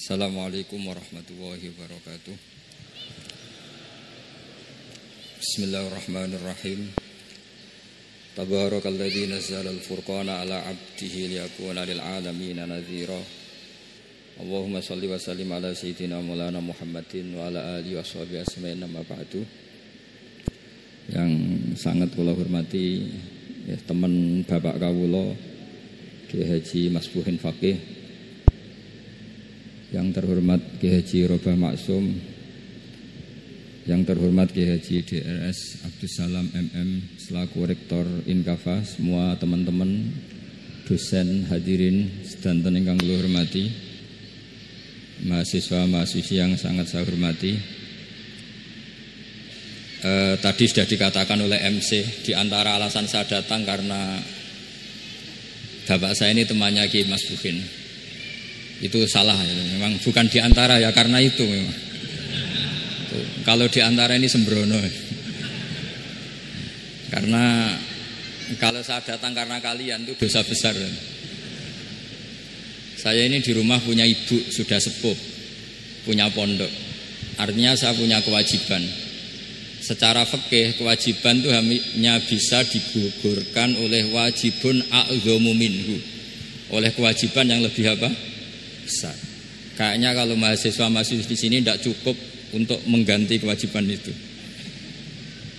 Assalamualaikum warahmatullahi wabarakatuh. Bismillahirrahmanirrahim. Tabarakalladzi nazzala al-furqana ala 'abdihi liyakuna lil 'alamin nadhira. Allahumma shalli wa sallim ala sayyidina Maulana Muhammadin wa ala alihi washabihi asma'in amma ba'du. Yang sangat kula hormati ya, teman Bapak kawula Kiai Haji Masbuhin Faqih, yang terhormat Kiai Haji Robah Maksum, yang terhormat Kiai Haji DRS Abdus Salam MM selaku Rektor Inkafa, semua teman-teman dosen hadirin sedanten ingkang kula hormati, mahasiswa-mahasiswi yang sangat saya hormati. Tadi sudah dikatakan oleh MC, di antara alasan saya datang karena bapak saya ini temannya Kiai Masbuhin. Itu salah ya. Memang bukan diantara ya, karena itu memang. Tuh, kalau diantara ini sembrono. Karena kalau saya datang karena kalian itu dosa besar. Saya ini di rumah punya ibu sudah sepuh, punya pondok. Artinya saya punya kewajiban. Secara fikih kewajiban itu hanya bisa digugurkan oleh wajibun a'dhamu minhu, oleh kewajiban yang lebih apa? Besar. Kayaknya kalau mahasiswa-mahasiswa di sini tidak cukup untuk mengganti kewajiban itu.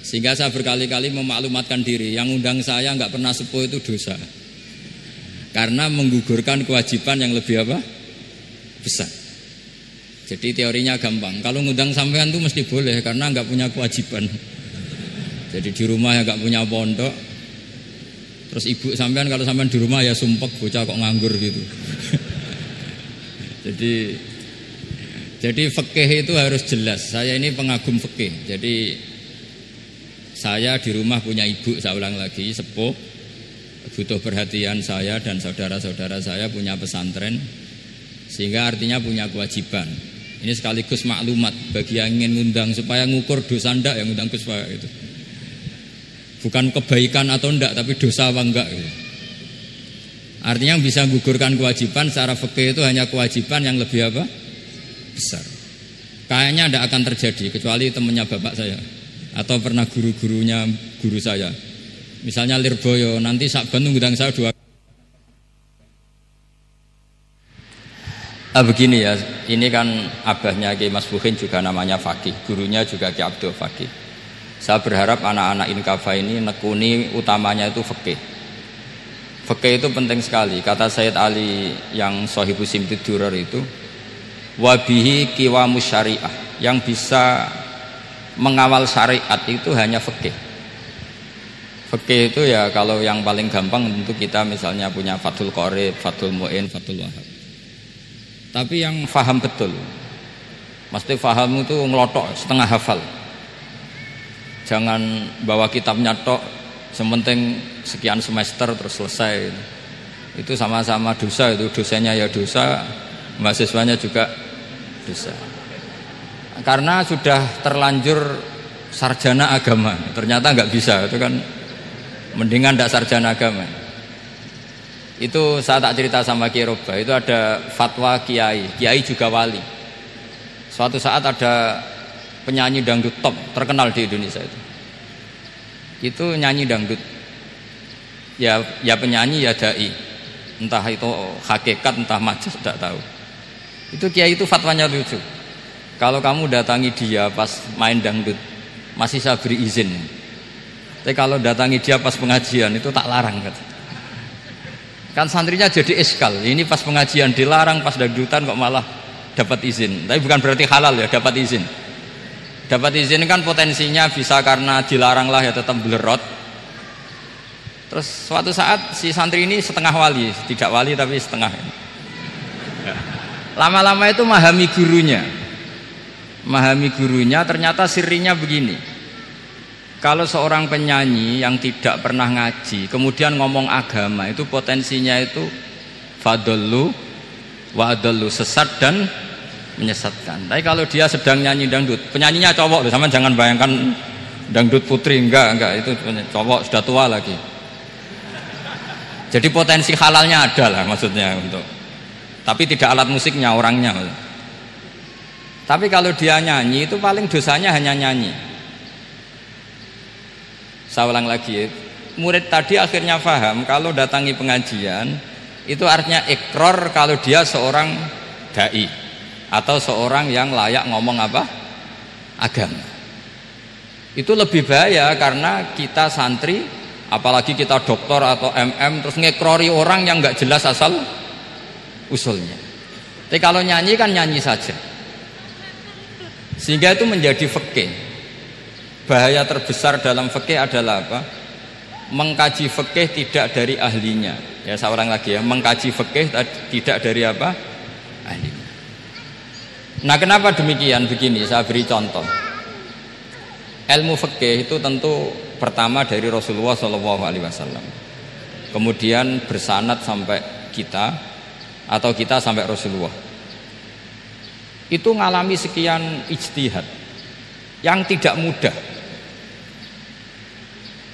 Sehingga saya berkali-kali memaklumatkan diri, yang undang saya nggak pernah sepuh itu dosa. Karena menggugurkan kewajiban yang lebih apa? Besar. Jadi teorinya gampang. Kalau ngundang sampean itu mesti boleh karena nggak punya kewajiban. Jadi di rumah ya nggak punya pondok. Terus ibu sampean kalau sampean di rumah ya sumpek, bocah kok nganggur gitu. Jadi fikih itu harus jelas. Saya ini pengagum fikih. Jadi saya di rumah punya ibu, saya ulang lagi, sepuh, butuh perhatian saya dan saudara-saudara saya punya pesantren, sehingga artinya punya kewajiban. Ini sekaligus maklumat bagi yang ingin ngundang supaya ngukur dosa ndak yang ngundang Gus Pak itu. Bukan kebaikan atau ndak, tapi dosa apa enggak gitu. Artinya yang bisa menggugurkan kewajiban secara fikih itu hanya kewajiban yang lebih apa? Besar. Kayaknya tidak akan terjadi kecuali temannya bapak saya atau pernah guru-gurunya guru saya. Misalnya Lirboyo, nanti Sakban ngundang saya 2. Begini ya, ini kan abahnya Kiai Masbuhin juga namanya Faqih, gurunya juga Kiai Abdul Faqih. Saya berharap anak-anak Inkafa ini nekuni utamanya itu fikih. Fikih itu penting sekali. Kata Sayyid Ali yang Shahibus Simtid Durar itu, wabihi qiwamus syariah, yang bisa mengawal syariat itu hanya fikih. Fikih itu ya kalau yang paling gampang tentu kita misalnya punya Fathul Qorib, Fathul Mu'in, Fathul Wahab. Tapi yang faham betul, mesti faham itu ngelotok setengah hafal. Jangan bawa kitabnya tok, sementing sekian semester terus selesai. Itu sama-sama dosa, itu dosanya ya dosa, mahasiswanya juga dosa. Karena sudah terlanjur sarjana agama, ternyata nggak bisa, itu kan mendingan tidak sarjana agama. Itu saya tak cerita sama Kiai Robah, itu ada fatwa kiai juga wali. Suatu saat ada penyanyi dangdut top terkenal di Indonesia itu nyanyi dangdut. Ya penyanyi ya dai, entah itu hakikat entah majas tidak tahu. Itu kiai itu fatwanya lucu. Kalau kamu datangi dia pas main dangdut masih saya beri izin. Tapi kalau datangi dia pas pengajian itu tak larang kata. Kan santrinya jadi eskal. Ini pas pengajian dilarang, pas dangdutan kok malah dapat izin. Tapi bukan berarti halal ya, dapat izin. Dapat izin kan potensinya bisa karena dilarang lah ya tetap belerot. Terus suatu saat si santri ini setengah wali, tidak wali tapi setengah. Lama-lama itu memahami gurunya, ternyata sirinya begini. Kalau seorang penyanyi yang tidak pernah ngaji kemudian ngomong agama, itu potensinya itu fadallu wa adallu, sesat dan menyesatkan. Tapi kalau dia sedang nyanyi dangdut, penyanyinya cowok loh, sama jangan bayangkan dangdut putri, enggak, itu cowok sudah tua lagi. Jadi potensi halalnya ada lah maksudnya untuk, tapi tidak alat musiknya, orangnya. Tapi kalau dia nyanyi itu paling dosanya hanya nyanyi. Saya ulang lagi, murid tadi akhirnya paham kalau datangi pengajian itu artinya ikrar kalau dia seorang dai atau seorang yang layak ngomong apa? Agama. Itu lebih bahaya karena kita santri, apalagi kita doktor atau MM terus ngekrori orang yang nggak jelas asal usulnya. Tapi kalau nyanyi kan nyanyi saja. Sehingga itu menjadi fikih. Bahaya terbesar dalam fikih adalah apa? Mengkaji fikih tidak dari ahlinya. Ya saya ulang lagi ya, mengkaji fikih tidak dari apa? Ahlinya. Nah, kenapa demikian? Begini, saya beri contoh. Ilmu fikih itu tentu pertama dari Rasulullah SAW. Kemudian bersanad sampai kita atau kita sampai Rasulullah. Itu ngalami sekian ijtihad yang tidak mudah.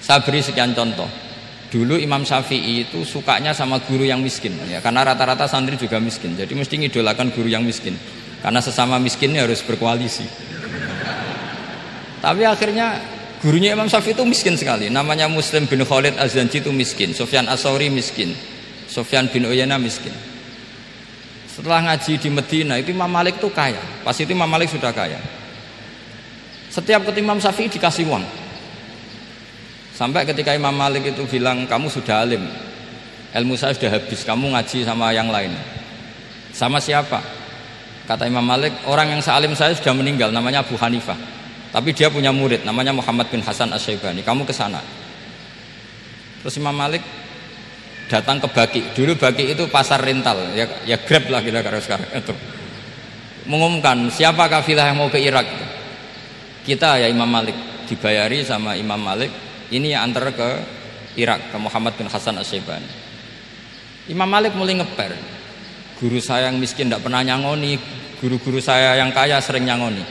Saya beri sekian contoh. Dulu Imam Syafi'i itu sukanya sama guru yang miskin ya, karena rata-rata santri juga miskin. Jadi mesti ngidolakan guru yang miskin. Karena sesama miskinnya harus berkoalisi. Tapi akhirnya gurunya Imam Syafi'i itu miskin sekali. Namanya Muslim bin Khalid Az-Zanji itu miskin, Sufyan As-Tsauri miskin, Sufyan bin Uyainah miskin. Setelah ngaji di Medina itu Imam Malik itu kaya. Pas itu Imam Malik sudah kaya. Setiap ketemu Imam Syafi'i dikasih uang. Sampai ketika Imam Malik itu bilang, kamu sudah alim, ilmu saya sudah habis, kamu ngaji sama yang lain. Sama siapa? Kata Imam Malik, orang yang sealim saya sudah meninggal, namanya Abu Hanifah. Tapi dia punya murid, namanya Muhammad bin Hasan Asy-Syaibani. Kamu ke sana. Terus Imam Malik datang ke Baki. Dulu Baki itu pasar rental, ya Grab lah kita sekarang itu. Mengumumkan siapa kafilah yang mau ke Irak. Kita ya Imam Malik, dibayari sama Imam Malik. Ini antar ke Irak, ke Muhammad bin Hasan Asy-Syaibani. Imam Malik mulai ngeper. Guru saya yang miskin tidak pernah nyangoni, guru-guru saya yang kaya sering nyangoni.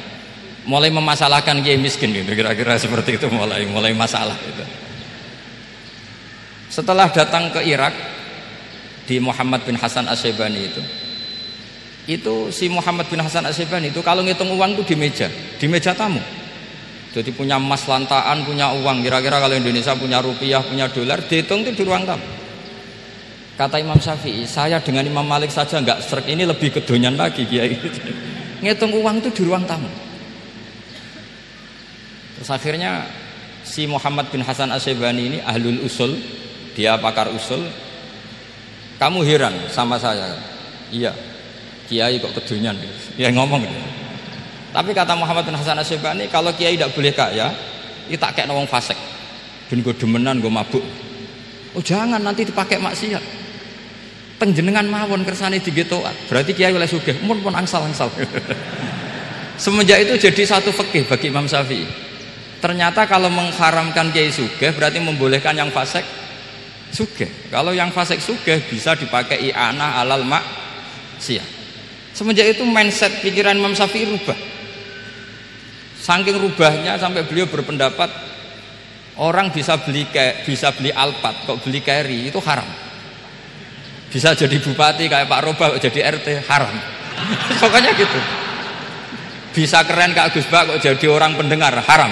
Mulai memasalahkan kiai miskin gitu, kira-kira seperti itu mulai masalah gitu. Setelah datang ke Irak di Muhammad bin Hasan Asy-Syaibani itu si Muhammad bin Hasan Asy-Syaibani itu kalau ngitung uang itu di meja tamu. Jadi punya emas lantaan, punya uang. Kira-kira kalau Indonesia punya rupiah, punya dolar, dihitung itu di ruang tamu. Kata Imam Syafi'i, saya dengan Imam Malik saja nggak srek, ini lebih kedonyan lagi kiai. Ngitung uang itu di ruang tamu. Terus akhirnya si Muhammad bin Hasan Asy-Syaibani ini ahlul usul, dia pakar usul. Kamu heran sama saya? Iya, kiai kok kedonyan? Ya ngomong gitu. Tapi kata Muhammad bin Hasan Asy-Syaibani, kalau kiai tidak boleh kaya, itu tak kayak wong fasik. Ben gue demenan, gue mabuk. Oh jangan, nanti dipakai maksiat. Penjenengan mawon kersane digetokan. Berarti kiai oleh sugih, pun angsal-angsal. Semenjak itu jadi satu fikih bagi Imam Syafi'i. Ternyata kalau mengharamkan kiai sugih berarti membolehkan yang fasik sugih. Kalau yang fasik sugih bisa dipakai i'anah alal maksiat. Semenjak itu mindset pikiran Imam Syafi'i rubah. Saking rubahnya sampai beliau berpendapat orang bisa beli Alphard kok beli carry itu haram. Bisa jadi bupati kayak Pak Roba kok jadi RT haram. Pokoknya gitu. Bisa keren kayak Gus Bak kok jadi orang pendengar haram.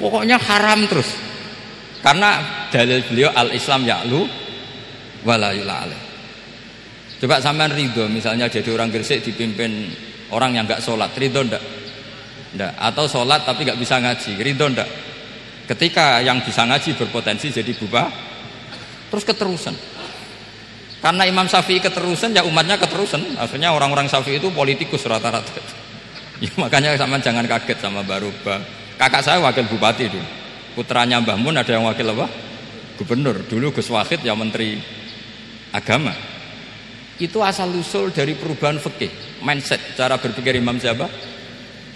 Pokoknya haram terus. Karena dalil beliau al-Islam ya'lu wala yu'la alaih. Coba sampean ridho misalnya jadi orang Gresik dipimpin orang yang nggak sholat, ridho ndak? Ndak. Atau sholat tapi nggak bisa ngaji, ridho ndak? Ketika yang bisa ngaji berpotensi jadi bupati, terus keterusan. Karena Imam Syafi'i keterusan, ya umatnya keterusan. Akhirnya orang-orang Syafi'i itu politikus rata-rata. Ya, makanya sampean jangan kaget sama Baroba. Kakak saya wakil bupati dulu. Putranya Mbah Mun ada yang wakil apa? Gubernur. Dulu Gus Wahid yang menteri agama. Itu asal usul dari perubahan fikih, mindset, cara berpikir Imam siapa?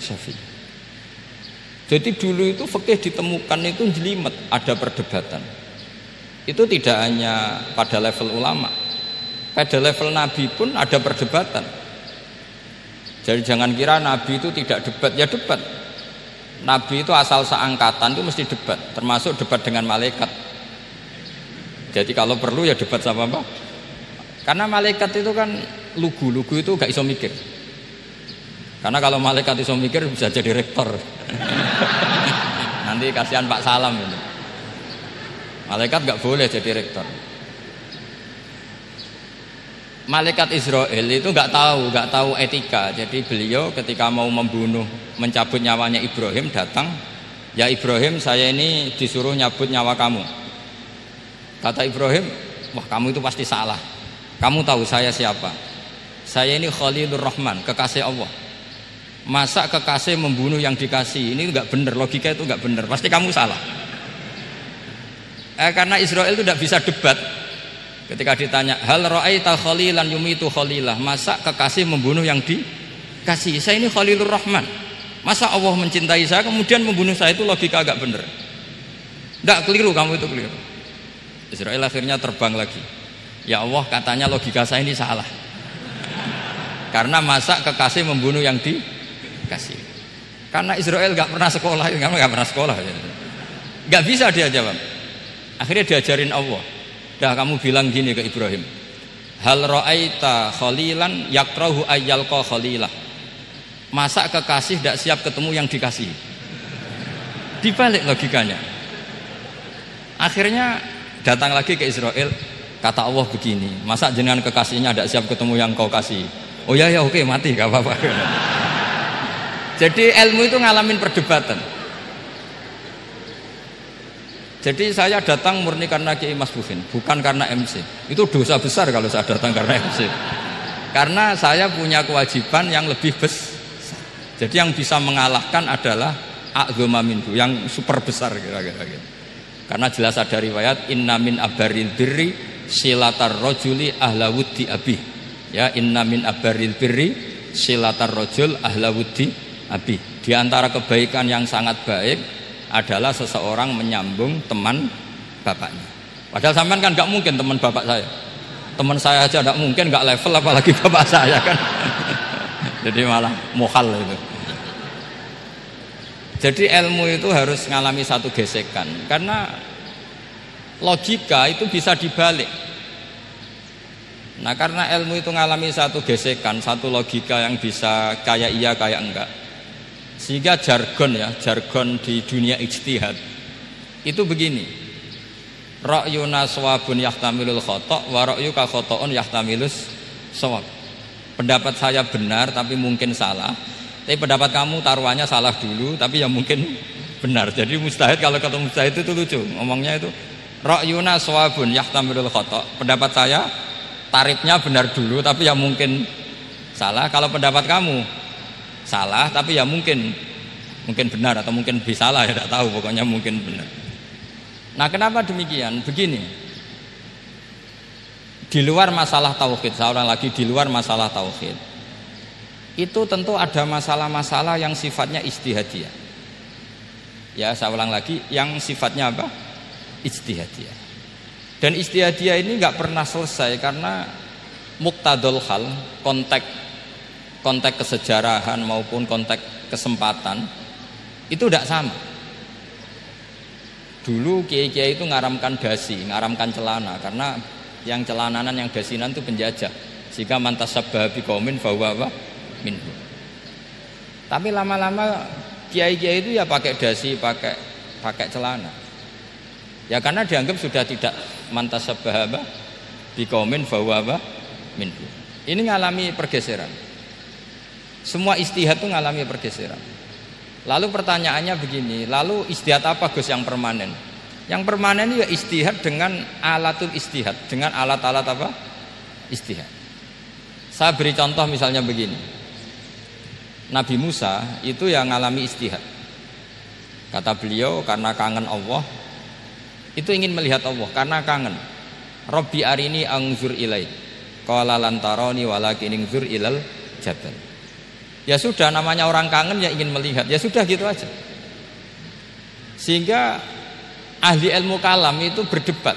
Syafi'i. Jadi dulu itu fikih ditemukan itu jelimet, ada perdebatan. Itu tidak hanya pada level ulama, pada level Nabi pun ada perdebatan. Jadi jangan kira Nabi itu tidak debat, ya debat. Nabi itu asal seangkatan itu mesti debat, termasuk debat dengan malaikat. Jadi kalau perlu ya debat sama apa? Karena malaikat itu kan lugu itu gak iso mikir. Karena kalau malaikat iso mikir bisa jadi rektor. Nanti kasihan Pak Salam itu. Malaikat nggak boleh jadi rektor. Malaikat Israel itu nggak tahu etika. Jadi beliau ketika mau membunuh, mencabut nyawanya Ibrahim datang, ya Ibrahim saya ini disuruh nyabut nyawa kamu. Kata Ibrahim, wah kamu itu pasti salah. Kamu tahu saya siapa? Saya ini Khalilur Rahman, kekasih Allah. Masa kekasih membunuh yang dikasih? Ini nggak benar, logika itu nggak benar. Pasti kamu salah. Karena Israel itu tidak bisa debat. Ketika ditanya, hal ra'aita khalilan yumitu khalilah, masa kekasih membunuh yang dikasih? Saya ini Khalilur Rahman. Masa Allah mencintai saya kemudian membunuh saya? Itu logika agak benar. Enggak, keliru, kamu itu keliru. Israel akhirnya terbang lagi. Ya Allah, katanya logika saya ini salah. Karena masa kekasih membunuh yang dikasih? Karena Israel enggak pernah sekolah, kamu enggak pernah sekolah. Enggak bisa dia jawab. Akhirnya diajarin Allah. Dah kamu bilang gini ke Ibrahim, hal ra'aita khalilan yakrahu ayyalqa khalilah. Masa kekasih tidak siap ketemu yang dikasih? Dibalik logikanya. Akhirnya datang lagi ke Israel, kata Allah begini, masa jenengan kekasihnya tidak siap ketemu yang kau kasih? Oh ya oke, mati gak apa-apa. Jadi ilmu itu ngalamin perdebatan. Jadi saya datang murni karena Kiai Mas Bufin, bukan karena MC. Itu dosa besar kalau saya datang karena MC. Karena saya punya kewajiban yang lebih besar. Jadi yang bisa mengalahkan adalah a'dzama minhu, yang super besar kira-kira gitu. Karena jelas ada riwayat inna min abaril birri silatar rajuli ahla wuddi abi. Ya, inna min abaril birri silatar rajul ahla wuddi abi. Di antara kebaikan yang sangat baik adalah seseorang menyambung teman bapaknya. Padahal sampean kan nggak mungkin teman bapak saya. Teman saya aja nggak mungkin, nggak level apalagi bapak saya kan. Jadi malah mohal itu. Jadi ilmu itu harus ngalami satu gesekan. Karena logika itu bisa dibalik. Nah karena ilmu itu ngalami satu gesekan, satu logika yang bisa kayak iya kayak enggak. Sehingga jargon di dunia ijtihad itu begini, ra'yuna shawabun yahtamilul khata' wa ra'yuka khata'un yahtamilus shawab. Pendapat saya benar tapi mungkin salah, tapi pendapat kamu taruhannya salah dulu tapi yang mungkin benar. Jadi mustahid, kalau ketemu mustahid itu lucu ngomongnya itu, ra'yuna shawabun yahtamilul khata', pendapat saya tarifnya benar dulu tapi yang mungkin salah. Kalau pendapat kamu salah tapi ya mungkin benar atau mungkin bisa salah, ya tidak tahu, pokoknya mungkin benar. Nah kenapa demikian? Begini, di luar masalah tauhid, seorang lagi di luar masalah tauhid itu tentu ada masalah-masalah yang sifatnya ijtihadiyah. Ya saya ulang lagi, yang sifatnya apa? Ijtihadiyah. Dan ijtihadiyah ini nggak pernah selesai karena muqtadul hal, konteks kesejarahan maupun konteks kesempatan itu tidak sama. Dulu kiai-kiai itu ngaramkan dasi, ngaramkan celana, karena yang celananan yang dasinan itu penjajah. Jika mantas sabah biqaumin fahuwa minhu. Tapi lama-lama kiai-kiai itu ya pakai dasi, pakai celana. Ya karena dianggap sudah tidak mantas sabah biqaumin fahuwa minhu. Ini ngalami pergeseran. Semua ijtihad itu ngalami pergeseran. Lalu pertanyaannya begini, lalu ijtihad apa Gus yang permanen? Yang permanen itu ya ijtihad dengan alatul ijtihad, dengan alat-alat apa? Ijtihad. Saya beri contoh misalnya begini. Nabi Musa itu yang ngalami ijtihad. Kata beliau karena kangen Allah, itu ingin melihat Allah karena kangen. Rabbi arini anzur ilai. Qala lan tarani walakin anzur ilal jabal. Ya sudah, namanya orang kangen ya ingin melihat, ya sudah gitu aja. Sehingga ahli ilmu kalam itu berdebat.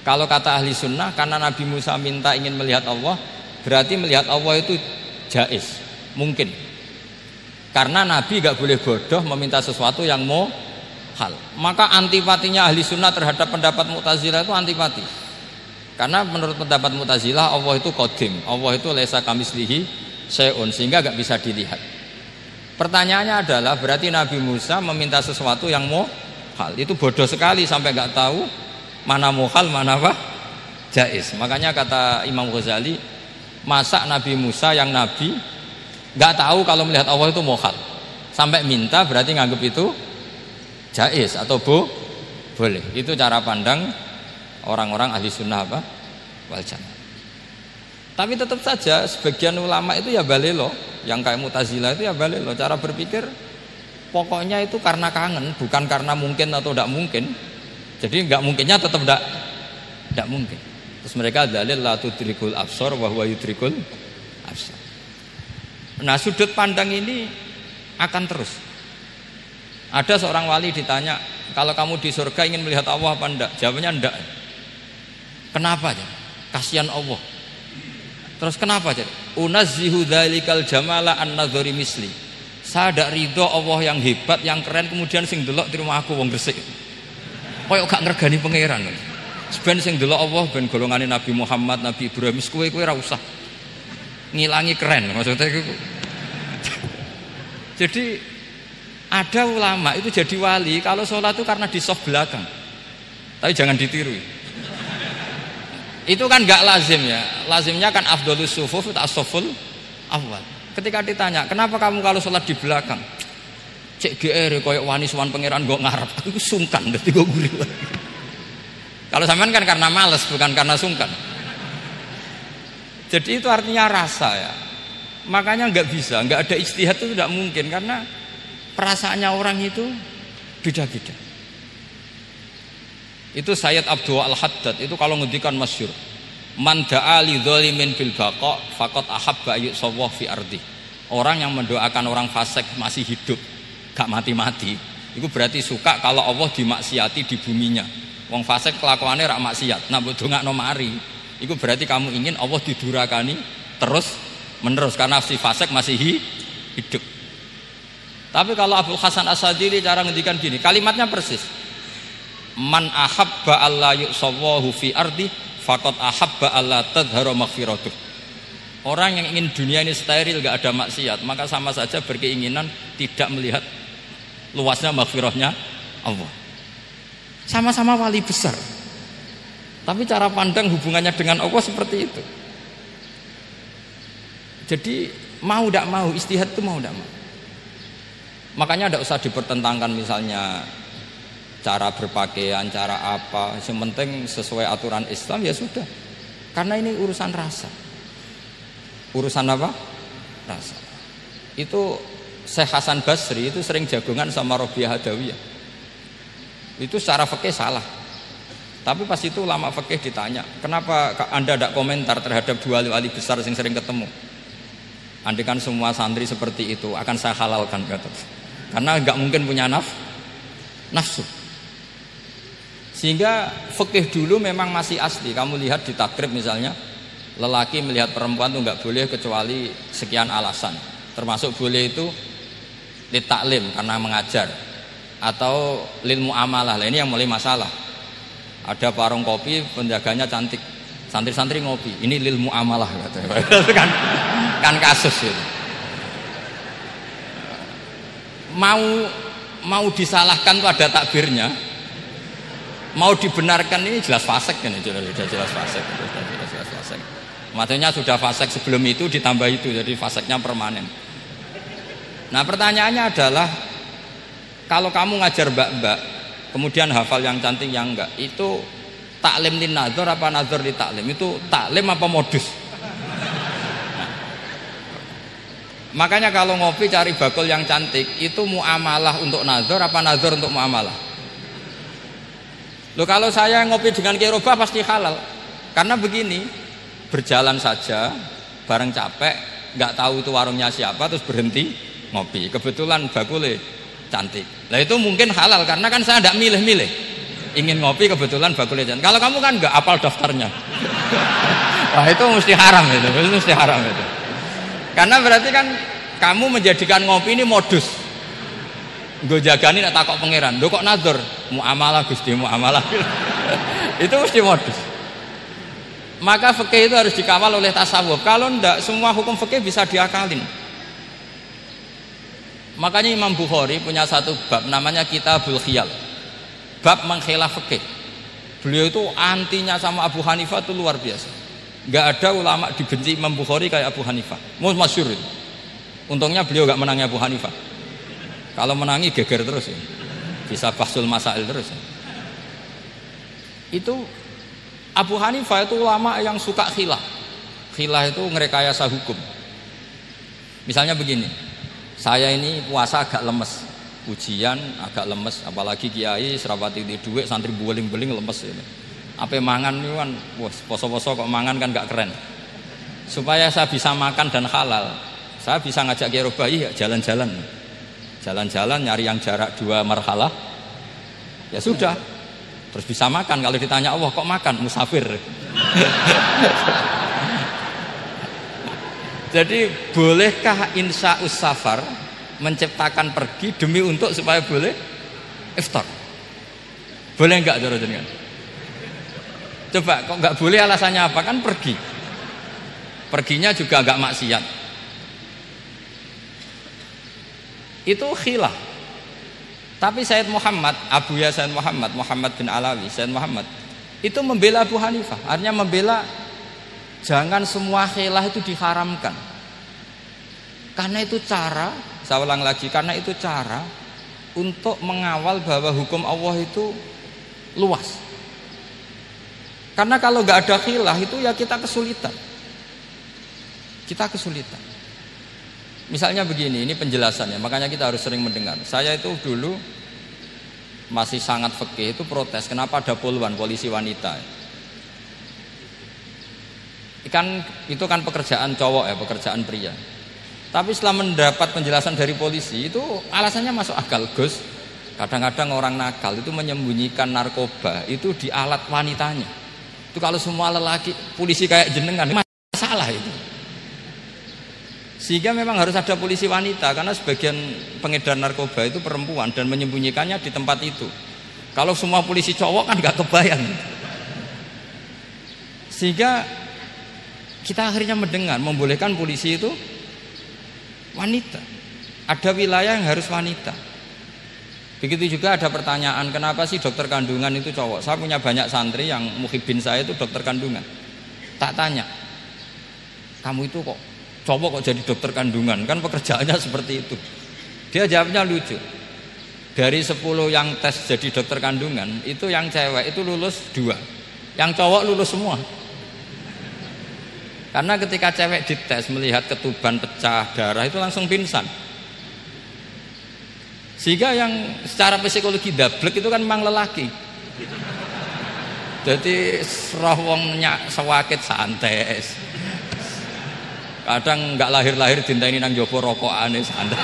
Kalau kata ahli sunnah, karena Nabi Musa minta ingin melihat Allah, berarti melihat Allah itu jaiz, mungkin. Karena Nabi gak boleh bodoh meminta sesuatu yang hal. Maka antipatinya ahli sunnah terhadap pendapat Mu'tazilah itu antipati. Karena menurut pendapat Mu'tazilah Allah itu qadim, Allah itu laisa kamislihi syai'un, sehingga nggak bisa dilihat. Pertanyaannya adalah berarti Nabi Musa meminta sesuatu yang muhal. Itu bodoh sekali sampai nggak tahu mana muhal mana apa jaiz. Makanya kata Imam Ghazali, masa Nabi Musa yang nabi nggak tahu kalau melihat Allah itu muhal, sampai minta berarti nganggap itu jaiz atau boleh. Itu cara pandang orang-orang ahli sunnah apa wal jamaah. Tapi tetap saja sebagian ulama itu ya balelo, yang kayak Mu'tazilah itu ya balelo, cara berpikir pokoknya itu karena kangen, bukan karena mungkin atau tidak mungkin. Jadi nggak mungkinnya tetap tidak mungkin. Terus mereka dalil la tudrikul absar wa huwa yudrikul absar. Nah, sudut pandang ini akan terus. Ada seorang wali ditanya, kalau kamu di surga ingin melihat Allah apa enggak? Jawabnya enggak. Kenapa aja? Kasihan Allah. Terus kenapa aja? Unazzihu dzalikal jamala an nadzari misli. Saya tidak ridho Allah yang hebat, yang keren, kemudian sing delok di rumah aku wong gresik. Koyok gak ngergani pangeran. Sebenarnya sing delok Allah ben golongane Nabi Muhammad, Nabi Ibrahim, kowe ora usah ngilangi keren maksudnya itu. Jadi ada ulama itu jadi wali kalau sholat itu karena di soft belakang. Tapi jangan ditiru. Itu kan gak lazim ya. Lazimnya kan afdhalus sufuf as-saful awal. Ketika ditanya, "Kenapa kamu kalau sholat di belakang?" Cek GR koyok wani suwan pangeran kok ngarep. Aku sungkan dadi kok guri. Kalau sampean kan karena malas bukan karena sungkan. Jadi itu artinya rasa ya. Makanya nggak bisa, nggak ada ijtihad itu tidak mungkin karena perasaannya orang itu beda-beda. Itu Sayyid Abdul Al-Haddad itu kalau ngendikan masyhur, man da'a li dzalimin bil baqa faqad ahabba yu'sawwa fi ardi. Orang yang mendoakan orang fasik masih hidup, gak mati-mati, itu berarti suka kalau Allah dimaksiati di buminya. Wong fasik kelakuannya rak maksiat, nak mbok dongakno mari, itu berarti kamu ingin Allah didurakani terus menerus karena si fasik masih hidup. Tapi kalau Abul Hasan As-Sadili cara ngendikan gini, kalimatnya persis. Man ahabba alla yu'sawwahu fi ardi faqad ahabba alla tadhharu maghfiratuh. Orang yang ingin dunia ini steril gak ada maksiat, maka sama saja berkeinginan tidak melihat luasnya maghfirahnya Allah. Sama-sama wali besar, tapi cara pandang hubungannya dengan Allah seperti itu. Jadi mau tidak mau, ijtihad itu mau tidak mau. Makanya tidak usah dipertentangkan misalnya cara berpakaian, cara apa, yang penting sesuai aturan Islam ya sudah. Karena ini urusan rasa. Urusan apa? Rasa. Itu Syekh Hasan Basri itu sering jagongan sama Robiah Hadawiyah. Itu secara fikih salah. Tapi pas itu ulama fikih ditanya, kenapa Anda tidak komentar terhadap dua wali besar yang sering ketemu? Andai kan semua santri seperti itu akan saya halalkan, kata. Karena nggak mungkin punya nafsu. Sehingga fikih dulu memang masih asli. Kamu lihat di takrib misalnya, lelaki melihat perempuan itu nggak boleh kecuali sekian alasan. Termasuk boleh itu li taklim karena mengajar, atau lil muamalah. Lah ini yang mulai masalah. Ada warung kopi, penjaganya cantik, santri-santri ngopi. Ini lil muamalah katanya. kan kasus itu. Mau disalahkan tuh ada takbirnya. Mau dibenarkan ini jelas fasik kan, sudah jelas fasik. Maksudnya sudah fasik sebelum itu ditambah itu, jadi fasiknya permanen. Nah pertanyaannya adalah, kalau kamu ngajar mbak-mbak, kemudian hafal yang cantik yang enggak, itu taklim lin nazar apa nazar li taklim? Itu taklim apa modus? Makanya kalau ngopi cari bakul yang cantik, itu muamalah untuk nazar apa nazar untuk muamalah? Loh kalau saya ngopi dengan kirobah pasti halal. Karena begini, berjalan saja, bareng capek, nggak tahu itu warungnya siapa, terus berhenti ngopi. Kebetulan bakulnya cantik. Nah itu mungkin halal karena kan saya tidak milih-milih. Ingin ngopi kebetulan bakulnya cantik. Kalau kamu kan nggak apal daftarnya. Wah itu mesti haram itu mesti haram itu. Karena berarti kan kamu menjadikan ngopi ini modus. Gue jagani nak takok pangeran. Lo kok nazar? Muamalah Gusti, muamalah. Itu mesti modus. Maka fikih itu harus dikawal oleh tasawuf. Kalau ndak, semua hukum fikih bisa diakalin. Makanya Imam Bukhari punya satu bab namanya Kitabul Khiyal. Bab mengkhilaf fikih. Beliau itu antinya sama Abu Hanifah itu luar biasa. Nggak ada ulama dibenci Imam Bukhari kayak Abu Hanifah. Masyhur itu. Untungnya beliau nggak menangi Abu Hanifah. Kalau menangi geger terus ya. Bisa bahsul masail terus ya. Itu Abu Hanifah itu ulama yang suka khilah. Khilah itu ngerekayasa hukum. Misalnya begini, saya ini puasa agak lemes, ujian agak lemes, apalagi kiai serapati di duit, santri beling-beling lemes ini. Apa mangan ini kan, poso-poso kok mangan kan gak keren. Supaya saya bisa makan dan halal, saya bisa ngajak kiai Robai ya jalan-jalan. Jalan-jalan nyari yang jarak 2 marhalah. Ya sudah. Terus bisa makan. Kalau ditanya Allah kok makan? Musafir. Jadi bolehkah insya'us safar menciptakan pergi demi untuk supaya boleh iftar? Boleh enggak cara jenengan? Coba kok enggak boleh, alasannya apa? Kan pergi. Perginya juga enggak maksiat. Itu khilaf. Tapi Sayyid Muhammad, Abuya Sayyid Muhammad, Muhammad bin Alawi, Sayyid Muhammad itu membela Abu Hanifah. Artinya membela jangan semua khilaf itu diharamkan. Karena itu cara, saya ulang lagi, karena itu cara untuk mengawal bahwa hukum Allah itu luas. Karena kalau nggak ada khilaf itu ya kita kesulitan. Kita kesulitan. Misalnya begini, ini penjelasannya, makanya kita harus sering mendengar. Saya itu dulu masih sangat fikih itu protes, kenapa ada poluan polisi wanita? Itu kan pekerjaan cowok ya, pekerjaan pria. Tapi setelah mendapat penjelasan dari polisi itu alasannya masuk akal, Gus. Kadang-kadang orang nakal itu menyembunyikan narkoba itu di alat wanitanya. Itu kalau semua lelaki polisi kayak jenengan masalah itu. Sehingga memang harus ada polisi wanita karena sebagian pengedar narkoba itu perempuan dan menyembunyikannya di tempat itu. Kalau semua polisi cowok kan nggak kebayang. Sehingga kita akhirnya mendengar membolehkan polisi itu wanita. Ada wilayah yang harus wanita. Begitu juga ada pertanyaan, kenapa sih dokter kandungan itu cowok? Saya punya banyak santri yang muhibin saya itu dokter kandungan. Tak tanya, kamu itu kok cowok kok jadi dokter kandungan, kan pekerjaannya seperti itu. Dia jawabnya lucu. Dari 10 yang tes jadi dokter kandungan, itu yang cewek itu lulus 2, yang cowok lulus semua. Karena ketika cewek dites melihat ketuban pecah darah itu langsung pingsan. Sehingga yang secara psikologi dablek itu kan memang lelaki. Jadi roh wongnya sewakit santai. Kadang nggak lahir-lahir dinteni nang jopo rokokane santai.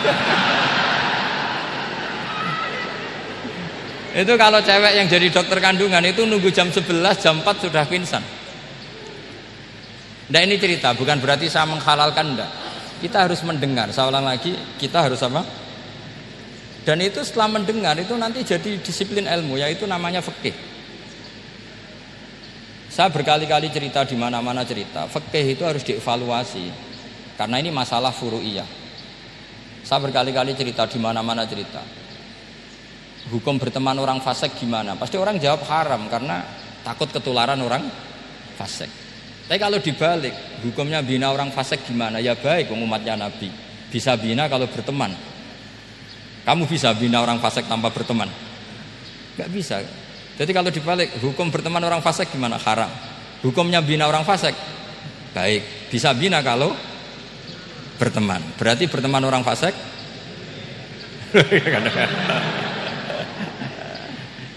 Itu kalau cewek yang jadi dokter kandungan itu nunggu jam 11, jam 4 sudah pingsan. Nah ini cerita, bukan berarti saya menghalalkan, enggak. Kita harus mendengar, saya ulang lagi, kita harus apa? Dan itu setelah mendengar itu nanti jadi disiplin ilmu, yaitu namanya fikih. Saya berkali-kali cerita di mana-mana cerita, fikih itu harus dievaluasi. Karena ini masalah furu'iyah. Saya berkali-kali cerita di mana-mana cerita. Hukum berteman orang fasik gimana? Pasti orang jawab haram karena takut ketularan orang fasik. Tapi kalau dibalik, hukumnya bina orang fasik gimana? Ya baik, umatnya Nabi. Bisa bina kalau berteman. Kamu bisa bina orang fasik tanpa berteman? Gak bisa. Jadi kalau dibalik, hukum berteman orang fasik gimana? Haram. Hukumnya bina orang fasik? Baik. Bisa bina kalau berteman. Berarti berteman orang fasik?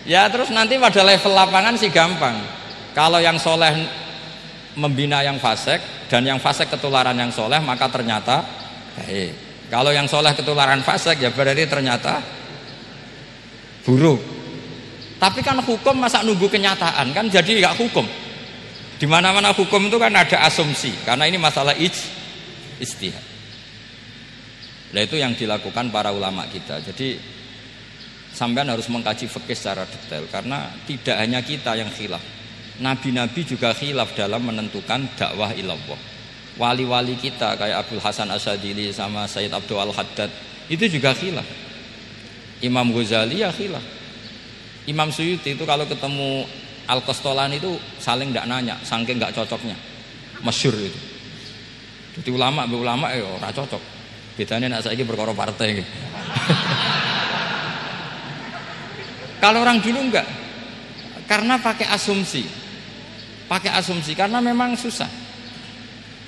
Ya terus nanti pada level lapangan sih gampang. Kalau yang soleh membina yang fasik dan yang fasik ketularan yang soleh, maka ternyata baik. Kalau yang soleh ketularan fasik ya berarti ternyata buruk. Tapi kan hukum masa nunggu kenyataan, kan jadi nggak hukum. Di mana-mana hukum itu kan ada asumsi, karena ini masalah ijtihad. Nah itu yang dilakukan para ulama kita. Jadi sampean harus mengkaji fikih secara detail karena tidak hanya kita yang khilaf. Nabi-nabi juga khilaf dalam menentukan dakwah ilallah. Wali-wali kita kayak Abdul Hasan Asyadili sama Sayyid Abdul Al-Haddad itu juga khilaf. Imam Ghazali ya khilaf. Imam Suyuti itu kalau ketemu Al-Qastolani itu saling tidak nanya, saking nggak cocoknya, masyhur itu. Jadi ulama ya ora cocok. Bedanya nak saiki perkara partai gitu. Kalau orang dulu enggak, karena pakai asumsi karena memang susah.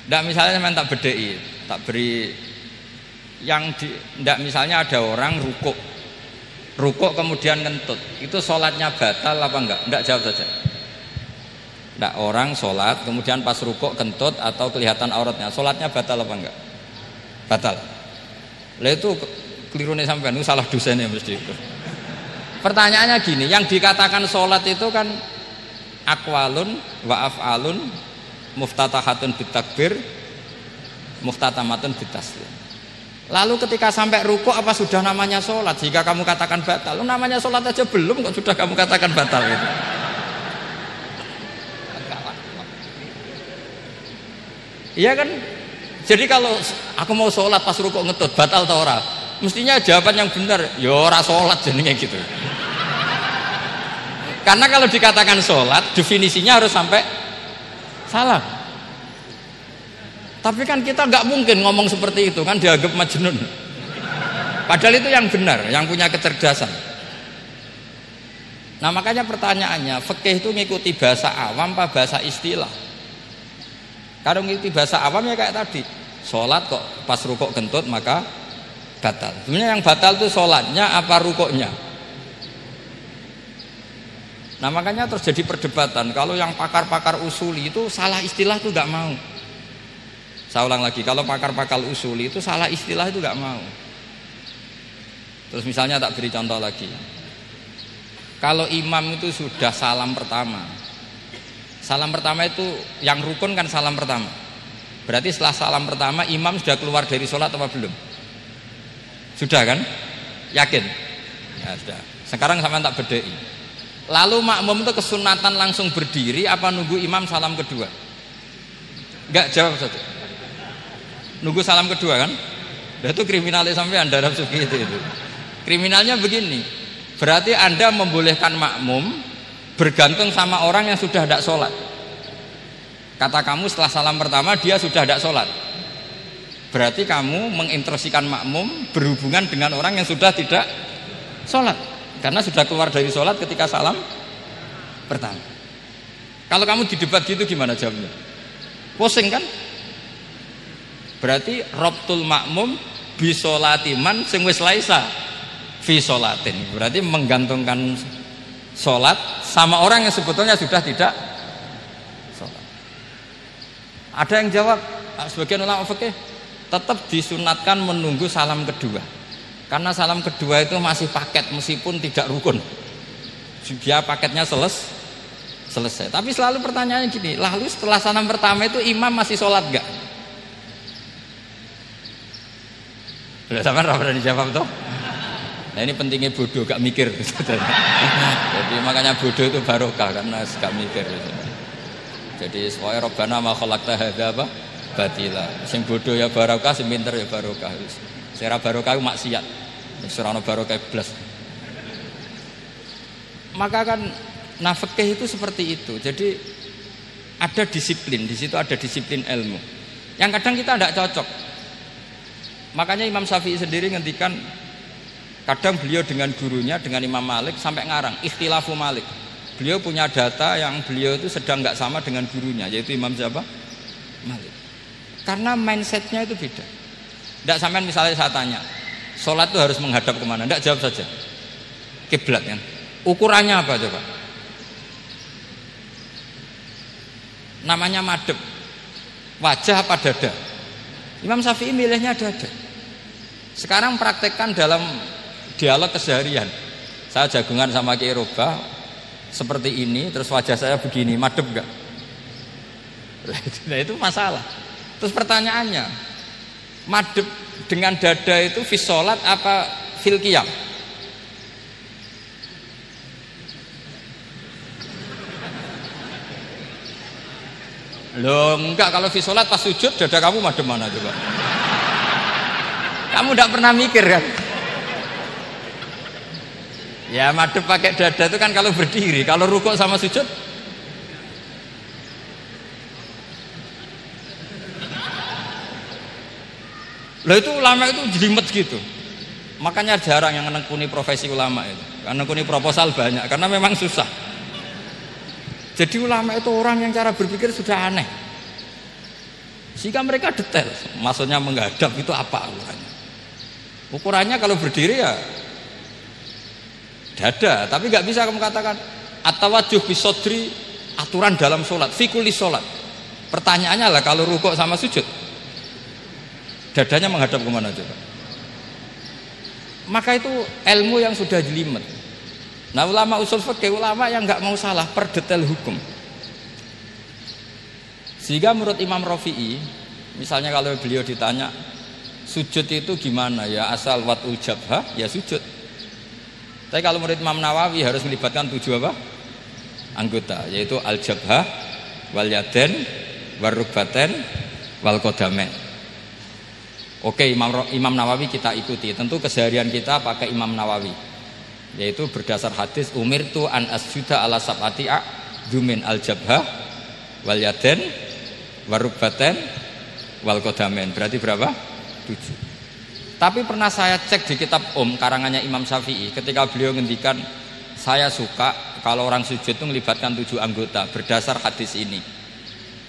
Ndak misalnya memang tak bedai, tak beri yang ndak misalnya ada orang rukuk kemudian ngentut, itu sholatnya batal apa enggak? Enggak, jawab saja. Enggak, orang sholat kemudian pas rukuk kentut atau kelihatan auratnya, sholatnya batal apa enggak? Batal. Lah itu keliru nih sampean, itu salah dosennya mesti itu. Pertanyaannya gini, yang dikatakan sholat itu kan aqwalun wa af'alun muftatahatun bitakbir muftatamatun bitaslim. Lalu ketika sampai rukuk apa sudah namanya sholat? Jika kamu katakan batal, namanya sholat aja belum kok sudah kamu katakan batal itu. Iya kan? Jadi kalau aku mau sholat pas rukuk ngetut batal atau ora? Mestinya jawaban yang benar, ya ora sholat jenenge gitu. Karena kalau dikatakan sholat, definisinya harus sampai salah. Tapi kan kita nggak mungkin ngomong seperti itu, kan dianggap majnun. Padahal itu yang benar, yang punya kecerdasan. Nah makanya pertanyaannya, fikih itu ngikuti bahasa awam apa bahasa istilah? Kalau ngikuti bahasa awam ya kayak tadi, sholat kok pas rukuk kentut maka batal. Sebenarnya yang batal itu sholatnya apa rukuknya? Nah makanya terjadi perdebatan. Kalau yang pakar-pakar usuli itu salah istilah itu nggak mau. Saya ulang lagi, kalau pakar-pakar usuli itu salah istilah itu nggak mau. Terus misalnya tak beri contoh lagi. Kalau imam itu sudah salam pertama itu yang rukun kan salam pertama. Berarti setelah salam pertama imam sudah keluar dari sholat apa belum? Sudah kan? Yakin? Ya sudah. Sekarang sama tak bedai. Lalu makmum itu kesunatan langsung berdiri apa nunggu imam salam kedua? Enggak, jawab satu. Nunggu salam kedua kan? Itu kriminalnya sampai Anda Suki itu. Kriminalnya begini, berarti Anda membolehkan makmum bergantung sama orang yang sudah tidak sholat. Kata kamu setelah salam pertama dia sudah tidak sholat, berarti kamu menginstruksikan makmum berhubungan dengan orang yang sudah tidak sholat, karena sudah keluar dari sholat ketika salam pertama. Kalau kamu didebat gitu gimana jawabnya? Pusing kan? Berarti robtul makmum bisolatiman sing wis laisa fi sholatin. Berarti menggantungkan sholat sama orang yang sebetulnya sudah tidak sholat. Ada yang jawab, sebagian ulama fikih tetap disunatkan menunggu salam kedua, karena salam kedua itu masih paket meskipun tidak rukun. Dia paketnya selesai. Tapi selalu pertanyaannya gini, lalu setelah salam pertama itu imam masih sholat gak? Udah sampai rapat dijawab toh. Nah ini pentingnya bodoh gak mikir. Jadi makanya bodoh itu barokah karena gak mikir. Jadi soalnya Rabbana ma khalaqta hadza apa batila. Sing bodoh ya barokah, sing pinter ya barokah. Sing ora barokah itu maksiat. Wis ora ono barokah blas. Maka kan fikih itu seperti itu. Jadi ada disiplin, di situ ada disiplin ilmu. Yang kadang kita tidak cocok. Makanya Imam Syafi'i sendiri ngendikan, kadang beliau dengan gurunya, dengan Imam Malik sampai ngarang ikhtilafu Malik. Beliau punya data yang beliau itu sedang nggak sama dengan gurunya, yaitu Imam siapa? Malik. Karena mindsetnya itu beda. Tidak sampai misalnya saya tanya, sholat itu harus menghadap kemana? Tidak, jawab saja. Kiblat kan? Ukurannya apa coba? Namanya madhep. Wajah apa dada? Imam Syafi'i milihnya dada. Sekarang praktekkan dalam dialog keseharian. Saya jagungan sama Kiai Robah seperti ini, terus wajah saya begini, madhep enggak? Nah itu masalah. Terus pertanyaannya, madhep dengan dada itu fi sholat apa fil qiyam? Loh enggak, kalau fi sholat pas sujud dada kamu madem mana coba? Kamu tidak pernah mikir kan? Ya madem pakai dada itu kan kalau berdiri, kalau rukuk sama sujud. Loh itu ulama itu jelimet gitu. Makanya jarang yang menekuni profesi ulama itu. Karena menekuni proposal banyak, karena memang susah. Jadi ulama itu orang yang cara berpikir sudah aneh. Sehingga mereka detail. Maksudnya menghadap itu apa ukurannya? Ukurannya kalau berdiri ya dada, tapi nggak bisa kamu katakan at-tawajjuh bisodri, aturan dalam sholat, fikuli sholat. Pertanyaannya lah kalau rukuk sama sujud, dadanya menghadap kemana coba? Maka itu ilmu yang sudah jelimet. Nah ulama usul fikih, ulama yang nggak mau salah per detail hukum. Sehingga menurut Imam Rafi'i, misalnya kalau beliau ditanya sujud itu gimana ya, asal watul jabhah ya sujud. Tapi kalau menurut Imam Nawawi harus melibatkan 7 apa? Anggota, yaitu al-jabhah, wal yaden, wal rukbaten, wal qadamen. Oke, Imam Nawawi kita ikuti. Tentu keseharian kita pakai Imam Nawawi, yaitu berdasar hadis umirtu an asjuda ala sab'ati a'dzumin al-jabhah, wal yaden, wal rukbaten, wal qadamen. Berarti berapa? 7. Tapi pernah saya cek di kitab karangannya Imam Syafi'i, ketika beliau ngendikan saya suka kalau orang sujud itu melibatkan 7 anggota berdasar hadis ini.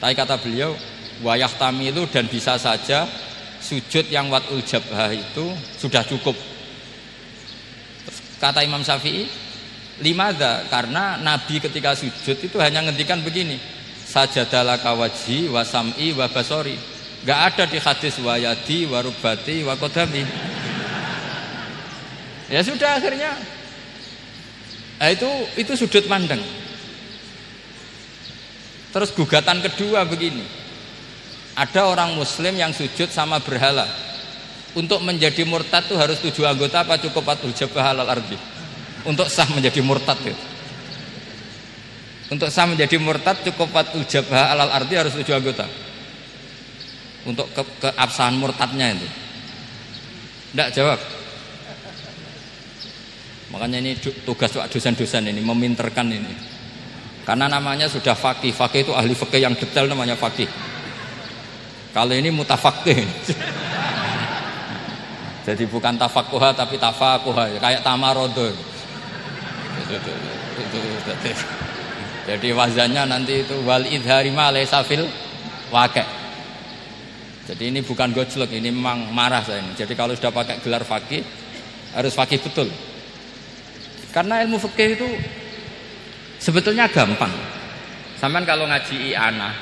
Tapi kata beliau wayah tamilu, dan bisa saja sujud yang watul jabhah itu sudah cukup. Terus kata Imam Syafi'i, limadza, karena Nabi ketika sujud itu hanya ngendikan begini, sajadalaka wajhi wa sam'i wa basori. Gak ada di hadis wayadi, warubati, wakodami. Ya sudah akhirnya. Nah, itu sudut pandang. Terus gugatan kedua begini. Ada orang Muslim yang sujud sama berhala. Untuk menjadi murtad itu harus 7 anggota apa cukup watul jabhah alal ardi? Untuk sah menjadi murtad itu. Untuk sah menjadi murtad cukup watul jabhah alal ardi harus 7 anggota. Untuk keabsahan murtadnya itu tidak jawab. Makanya ini tugas dosen-dosen ini meminterkan ini, karena namanya sudah faqih. Faqih itu ahli fikih yang detail, namanya faqih. Kalau ini mutafaqih. Jadi bukan tafakuha tapi tafakuha, kayak tamarodo. Jadi wazannya nanti itu wal idhari ma laysa fil waqi'. Jadi ini bukan gojlok, ini memang marah saya ini. Jadi kalau sudah pakai gelar fakih harus fakih betul. Karena ilmu fikih itu sebetulnya gampang. Sampean kalau ngaji i'anah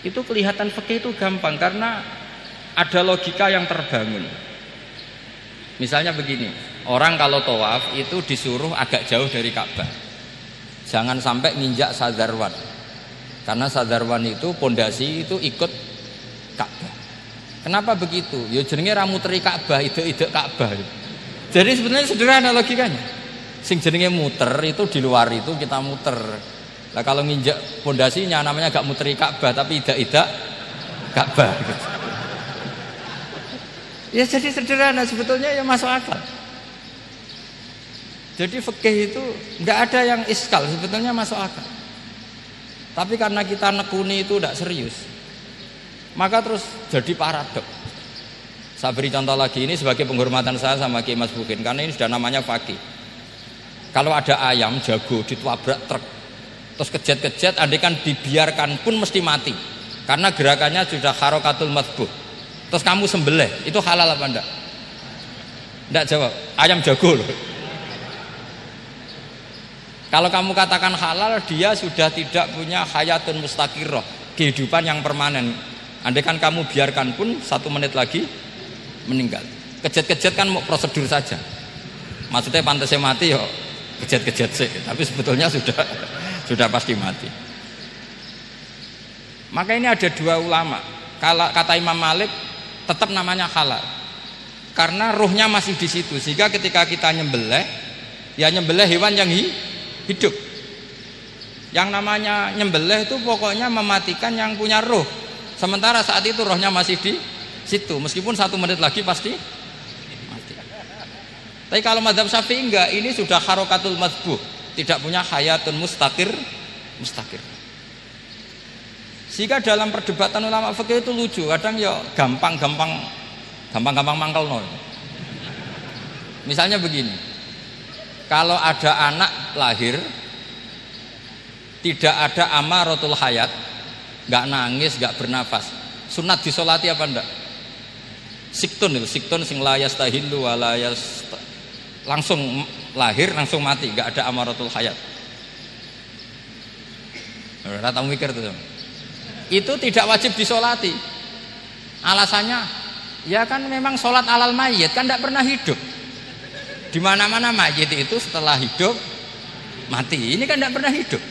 itu kelihatan fikih itu gampang karena ada logika yang terbangun. Misalnya begini, orang kalau tawaf itu disuruh agak jauh dari Ka'bah. Jangan sampai nginjak sadarwan. Karena sadarwan itu pondasi itu ikut Ka'bah. Kenapa begitu? Ya jenenge ra muteri Ka'bah, ide-ide Ka'bah. Jadi sebenarnya sederhana logikanya. Sing jenenge muter itu di luar itu kita muter. Lah kalau nginjak pondasinya namanya gak muteri Ka'bah tapi ide-ide Ka'bah. Ya jadi sederhana, sebetulnya ya masuk akal. Jadi fikih itu enggak ada yang iskal, sebetulnya masuk akal. Tapi karena kita nekuni itu tidak serius, maka terus jadi paradok. Saya beri contoh lagi, ini sebagai penghormatan saya sama Kiai Mas Bukin, karena ini sudah namanya fakih. Kalau ada ayam jago ditabrak truk, terus kejet-kejet, andai kan dibiarkan pun mesti mati, karena gerakannya sudah harokatul madbuh. Terus kamu sembelih, itu halal apa enggak? Enggak jawab, ayam jago loh. Kalau kamu katakan halal, dia sudah tidak punya hayatun mustaqirroh, kehidupan yang permanen. Andai kan kamu biarkan pun 1 menit lagi meninggal. Kejet-kejet kan mau prosedur saja. Maksudnya pantasnya mati yo kejet-kejet sih, tapi sebetulnya sudah pasti mati. Maka ini ada 2 ulama. Kalau kata Imam Malik tetap namanya halal. Karena ruhnya masih di situ, sehingga ketika kita nyembelih, ya nyembelih hewan yang hidup. Yang namanya nyembelih itu pokoknya mematikan yang punya roh. Sementara saat itu rohnya masih di situ, meskipun 1 menit lagi pasti mati. Tapi kalau mazhab Syafi'i enggak, ini sudah harokatul madbuh, tidak punya hayatun mustaqir. Sehingga dalam perdebatan ulama fikih itu lucu, kadang ya gampang-gampang mangkel no. Misalnya begini, kalau ada anak lahir tidak ada amaratul hayat, nggak nangis, nggak bernafas, sunat disolati apa enggak? Siktun sing layas tahillu walayas, langsung lahir langsung mati, nggak ada amaratul hayat. Rata mikir tuh. Itu tidak wajib disolati. Alasannya, ya kan memang sholat alal mayit kan tidak pernah hidup. Di mana-mana mayit itu setelah hidup mati. Ini kan tidak pernah hidup.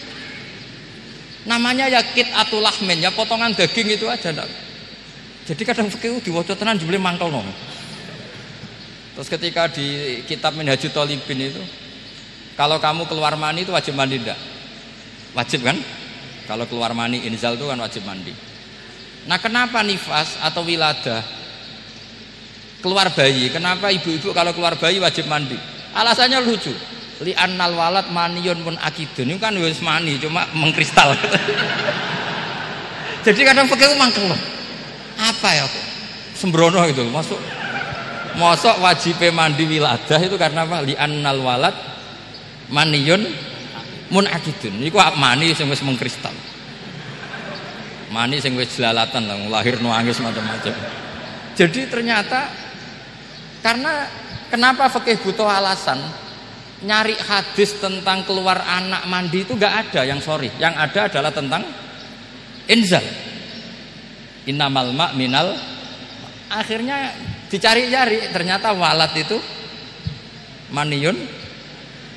Namanya ya qit'atul lahmin, ya potongan daging itu aja. Enggak. Jadi kadang fikih diwaca tenan jebule mangkel no. Terus ketika di kitab Minhajut Thalibin itu, kalau kamu keluar mani itu wajib mandi enggak? Wajib kan? Kalau keluar mani inzal itu kan wajib mandi. Nah, kenapa nifas atau wiladah keluar bayi? Kenapa ibu-ibu kalau keluar bayi wajib mandi? Alasannya lucu. Li'annal walad maniyun pun akidun. Ini kan wis mani cuma mengkristal. Jadi kadang fikih mangkel. Apa ya kok? Sembrono itu. Mosok wajib mandi wiladah itu karena apa? Li'annal walad maniyun mun akidun. Niku mani sing wis mengkristal. Mani sing wis jelalatan lah, lahir nangis macam-macam. Jadi ternyata karena kenapa fikih butuh alasan? Nyari hadis tentang keluar anak mandi itu enggak ada yang sorry. Yang ada adalah tentang inzal. Innamal ma' minal. Akhirnya dicari-cari ternyata walad itu maniyun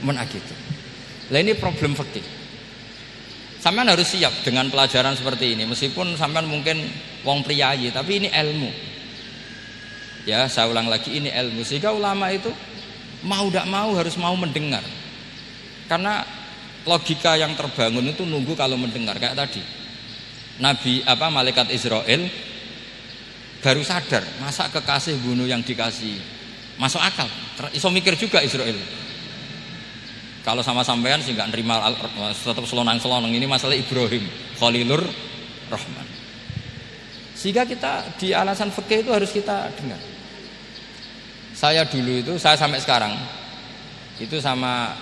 mun akidun. Lah ini problem fikih. Sampean harus siap dengan pelajaran seperti ini. Meskipun sampean mungkin wong priyayi, tapi ini ilmu. Ya, saya ulang lagi, ini ilmu. Sehingga ulama itu mau tidak mau harus mau mendengar. Karena logika yang terbangun itu nunggu kalau mendengar kayak tadi. Malaikat Israel baru sadar, masa kekasih bunuh yang dikasih. Masuk akal. Iso mikir juga Israel. Kalau sama sampean sih nggak nerima tetap selonang-selonang, ini masalah Ibrahim Khalilur Rahman. Sehingga kita di alasan fikih itu harus kita dengar. Saya dulu itu, saya sampai sekarang itu sama,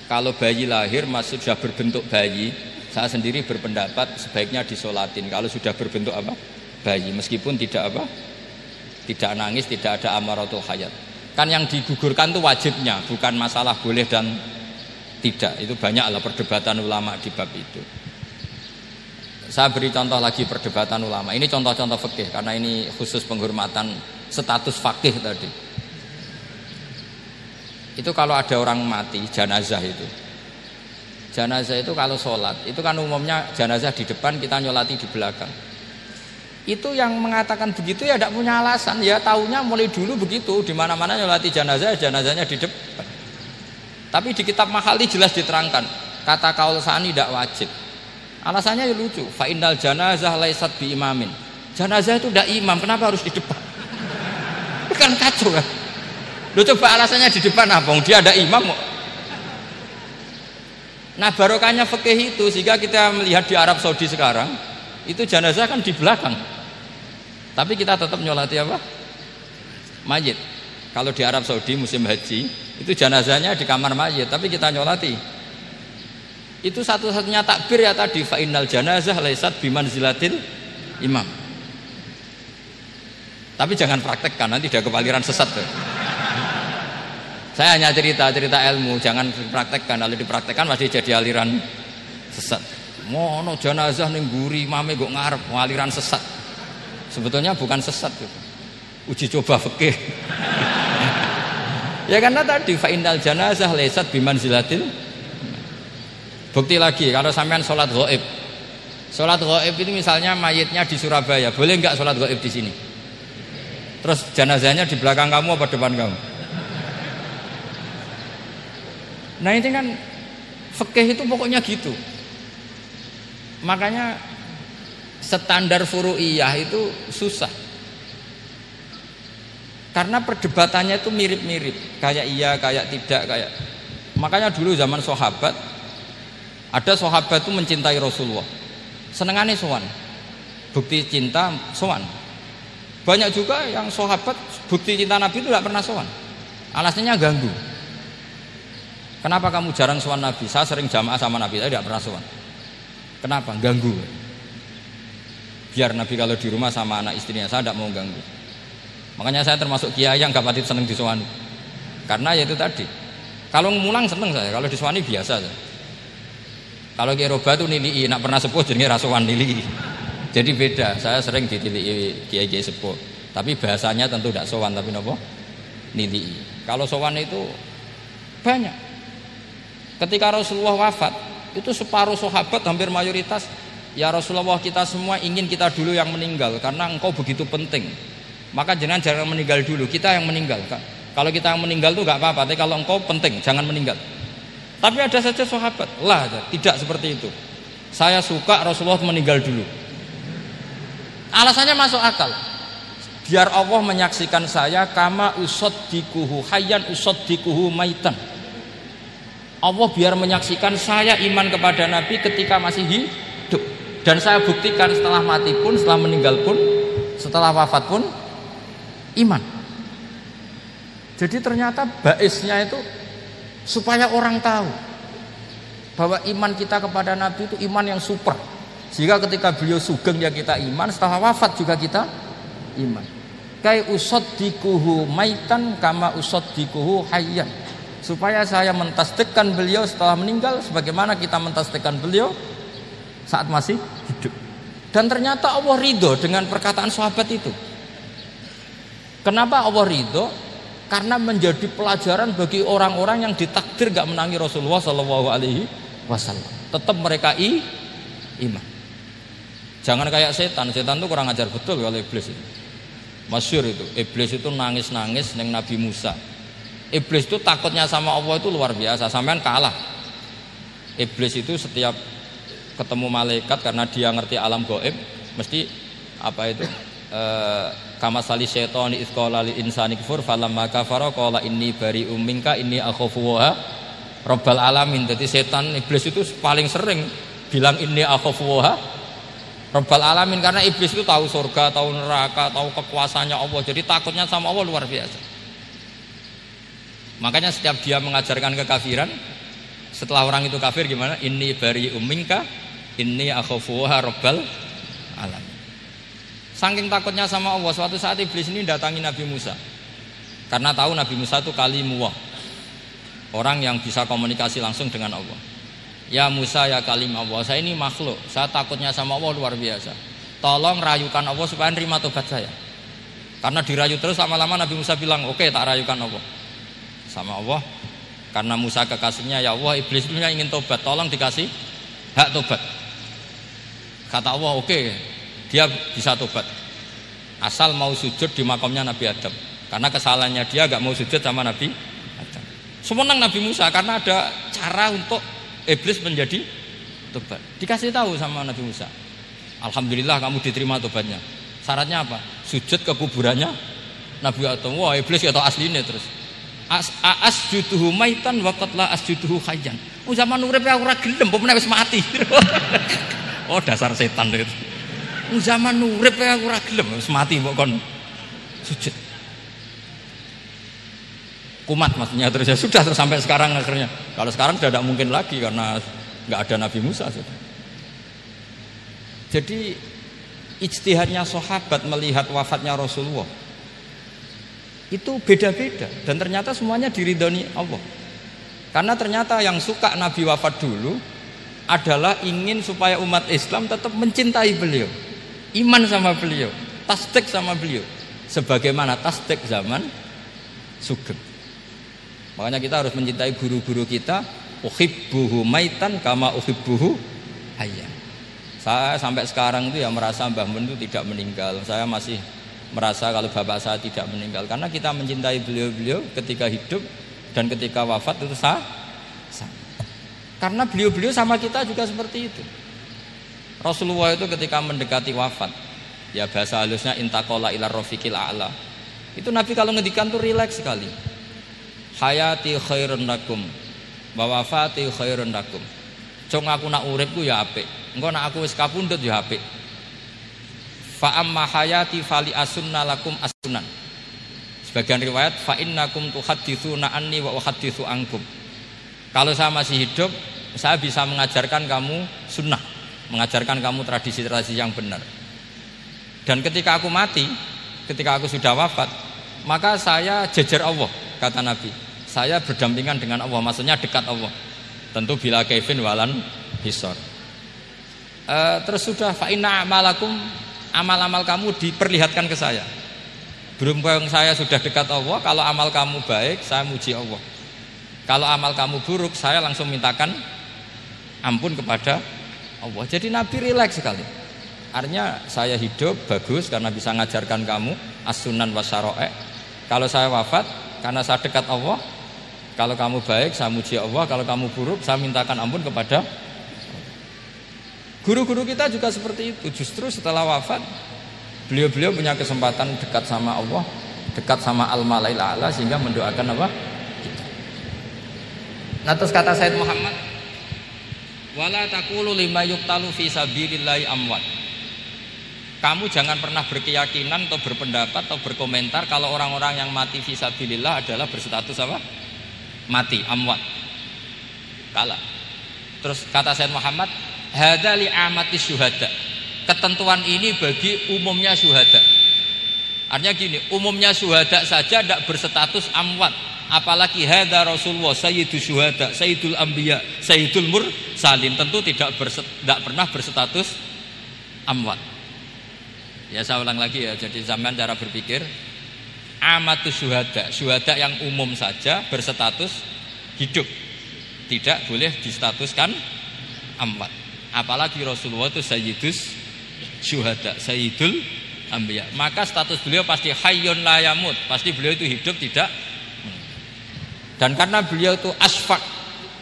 kalau bayi lahir masih sudah berbentuk bayi, saya sendiri berpendapat sebaiknya disolatin. Kalau sudah berbentuk bayi, meskipun tidak nangis, tidak ada amaratul hayat. Kan yang digugurkan itu wajibnya, bukan masalah boleh dan tidak. Itu banyaklah perdebatan ulama di bab itu. Saya beri contoh lagi perdebatan ulama. Ini contoh-contoh fikih karena ini khusus penghormatan status fakih tadi. Itu kalau ada orang mati, jenazah itu. Jenazah itu kalau sholat, itu kan umumnya jenazah di depan, kita nyolati di belakang. Itu yang mengatakan begitu ya tidak punya alasan, ya taunya mulai dulu begitu, di mana-mana nyolati jenazah, jenazahnya di depan. Tapi di kitab Mahali jelas diterangkan, kata kaul sani tidak wajib. Alasannya ya lucu, fa innal janazah laisat bi imamin. Jenazah itu tidak imam, kenapa harus di depan? Kan kacau kan. Lu coba alasannya di depan apa? Dia ada imam kok. Nah, barokahnya fikih itu sehingga kita melihat di Arab Saudi sekarang itu jenazah kan di belakang. Tapi kita tetap nyolati apa? Mayit. Kalau di Arab Saudi musim haji itu jenazahnya di kamar mayit, tapi kita nyolati. Itu satu-satunya takbir ya tadi, fa innal janazah laisat bimanzilatil imam. Tapi jangan praktekkan, nanti dia kepaliran sesat tuh. Saya hanya cerita ilmu, jangan dipraktekkan. Kalau dipraktekkan masih jadi aliran sesat. Mono jenazah ning mburi mame kok ngarep aliran sesat. Sebetulnya bukan sesat gitu. Uji coba fikih. Ya karena tadi fa innal janazah laisat bimanzilatil. Bukti lagi kalau sampean sholat ghaib. Sholat ghaib itu misalnya mayitnya di Surabaya, boleh enggak sholat ghaib di sini? Terus jenazahnya di belakang kamu apa depan kamu? Nah ini kan Fikih itu pokoknya gitu. Makanya standar furu'iyah itu susah. Karena perdebatannya itu mirip-mirip, kayak iya, kayak tidak, kayak. Makanya dulu zaman sahabat, ada sahabat itu mencintai Rasulullah. Senengane sowan. Bukti cinta sowan. Banyak juga yang sahabat bukti cinta Nabi itu tidak pernah sowan. Alasannya ganggu. Kenapa kamu jarang sowan Nabi? Saya sering jamaah sama Nabi, saya tidak pernah sowan. Kenapa? Ganggu. Biar Nabi kalau di rumah sama anak istrinya, saya tidak mau ganggu. Makanya saya termasuk kiai yang gak pati seneng disowani. Karena ya itu tadi. Kalau mulang seneng saya, kalau disowani biasa saya. Kalau kiai roba itu nilii, nak pernah sepuh jenenge rasuwan nilii. Jadi beda. Saya sering ditilii kiai-kiai sepuh. Tapi bahasanya tentu tidak sowan, tapi nopo nilii. Kalau sowan itu banyak. Ketika Rasulullah wafat, itu separuh sahabat hampir mayoritas, ya Rasulullah, kita semua ingin kita dulu yang meninggal karena engkau begitu penting. Maka jangan meninggal dulu, kita yang meninggal. Kalau kita yang meninggal itu gak apa-apa, tapi kalau engkau penting, jangan meninggal. Tapi ada saja sahabat, lah tidak seperti itu. Saya suka Rasulullah meninggal dulu. Alasannya masuk akal. Biar Allah menyaksikan saya kama usaddikuhu hayyan usaddikuhu maitan. Allah biar menyaksikan saya iman kepada Nabi ketika masih hidup. Dan saya buktikan setelah mati pun, setelah meninggal pun, setelah wafat pun iman. Jadi ternyata baisnya itu supaya orang tahu bahwa iman kita kepada Nabi itu iman yang super. Sehingga ketika beliau sugeng ya kita iman, setelah wafat juga kita iman. Kai usaddikuhu maitan kama usaddikuhu hayyan. Supaya saya mentasdikkan beliau setelah meninggal sebagaimana kita mentasdikkan beliau saat masih hidup. Dan ternyata Allah ridho dengan perkataan sahabat itu. Kenapa Allah ridho? Karena menjadi pelajaran bagi orang-orang yang ditakdir gak menangi Rasulullah SAW. Tetap mereka iman. Jangan kayak setan itu kurang ajar betul kalau iblis itu. Masyhur itu, iblis itu nangis-nangis neng Nabi Musa. Iblis itu takutnya sama Allah itu luar biasa, sampean kalah. Iblis itu setiap ketemu malaikat karena dia ngerti alam gaib, mesti apa itu? Kama sali syaitani idz qala lil insani kfur falamma kafara qala inni bari'um minka inni akhafu wa rabbal alamin. Jadi setan iblis itu paling sering bilang inni akhafu wa rabbal alamin karena iblis itu tahu surga, tahu neraka, tahu kekuasaannya Allah. Jadi takutnya sama Allah luar biasa. Makanya setiap dia mengajarkan kekafiran, setelah orang itu kafir gimana? Inni bari'um minka inni akhafu wa rabbal alamin. Saking takutnya sama Allah, suatu saat iblis ini datangi Nabi Musa. Karena tahu Nabi Musa itu kalimullah, orang yang bisa komunikasi langsung dengan Allah. Ya Musa ya kalim Allah, saya ini makhluk, saya takutnya sama Allah luar biasa. Tolong rayukan Allah supaya nerima tobat saya. Karena dirayu terus lama-lama Nabi Musa bilang, oke, tak rayukan Allah. Sama Allah, karena Musa kekasihnya, ya Allah, iblis itu ingin tobat, tolong dikasih hak tobat. Kata Allah, oke, dia bisa tobat asal mau sujud di makamnya Nabi Adam, karena kesalahannya dia gak mau sujud sama Nabi Adam. Semenang Nabi Musa karena ada cara untuk iblis menjadi tobat. Dikasih tahu sama Nabi Musa, alhamdulillah kamu diterima tobatnya. Syaratnya apa? Sujud ke kuburannya Nabi Adam. Wah, iblis ya tau aslinya terus. Asjuduhu maitan wa qatla asjuduhu hayyan. Oh, zaman urip aku ora gelem, pomene wis mati. Oh, dasar setan itu. Zaman urip aku ora gelem wis mati mbok kon sujud. Kumat maksudnya terus ya sudah terus sampai sekarang akhirnya. Kalau sekarang sudah tidak mungkin lagi karena enggak ada Nabi Musa sudah. Jadi ijtihadnya sahabat melihat wafatnya Rasulullah itu beda-beda dan ternyata semuanya diridhoni Allah. Karena ternyata yang suka Nabi wafat dulu adalah ingin supaya umat Islam tetap mencintai beliau, iman sama beliau, tasdik sama beliau, sebagaimana tasdik zaman sugeng. Makanya kita harus mencintai guru-guru kita. Uhibbuhu maitan kama uhibbuhu hayyan. Saya sampai sekarang itu ya merasa Mbah Mun itu tidak meninggal. Saya masih merasa kalau bapak saya tidak meninggal karena kita mencintai beliau-beliau ketika hidup dan ketika wafat itu sama. Karena beliau-beliau sama kita juga seperti itu. Rasulullah itu ketika mendekati wafat, ya bahasa halusnya intaqala ila rafiqil a'la. Itu Nabi kalau ngendikan tuh rileks sekali. Hayati khairun lakum wa wafati khairun lakum. Cung aku nak urip ku ya apik. Engko nak aku wis kapundhut ya apik. Fa amma hayati fali asunna lakum asunan. Sebagian riwayat fa innakum tuhadditsuna anni wa uhadditsu ankum. Kalau saya masih hidup, saya bisa mengajarkan kamu sunnah, mengajarkan kamu tradisi-tradisi yang benar. Dan ketika aku mati, ketika aku sudah wafat, maka saya jejer Allah, kata Nabi. Saya berdampingan dengan Allah, maksudnya dekat Allah. Tentu bila kaifin walan hisor. Terus sudah fa inna amalakum, amal-amal kamu diperlihatkan ke saya. Berhubung saya sudah dekat Allah, kalau amal kamu baik, saya muji Allah. Kalau amal kamu buruk, saya langsung mintakan ampun kepada Allah. Jadi Nabi rileks sekali. Artinya saya hidup bagus karena bisa ngajarkan kamu as-sunan wasyara'i. Kalau saya wafat karena saya dekat Allah. Kalau kamu baik, saya muji Allah. Kalau kamu buruk, saya mintakan ampun kepada guru-guru kita juga seperti itu. Justru setelah wafat, beliau-beliau punya kesempatan dekat sama Allah, dekat sama al-malail a'la, sehingga mendoakan apa? Kita. Nah, terus kata Sayyid Muhammad, wala taqulu lima yuqtalu fi sabilillahi amwat. Kamu jangan pernah berkeyakinan atau berpendapat atau berkomentar kalau orang-orang yang mati fi sabilillah adalah berstatus apa? Mati, amwat. Kalah. Terus kata Sayyid Muhammad, hadza li amati syuhada. Ketentuan ini bagi umumnya syuhada. Artinya gini, umumnya syuhada saja tidak berstatus amwat. Apalagi hadza Rasulullah sayyidul syuhada, sayyidul anbiya, sayyidul mursalin, tentu tidak pernah berstatus amwat. Ya saya ulang lagi ya, jadi zaman cara berpikir amatus syuhada, syuhada yang umum saja berstatus hidup, tidak boleh distatuskan amwat. Apalagi Rasulullah itu sayyidus syuhada, sayyidul anbiya, maka status beliau pasti hayyun la yamut, pasti beliau itu hidup tidak. Dan karena beliau itu asfaq,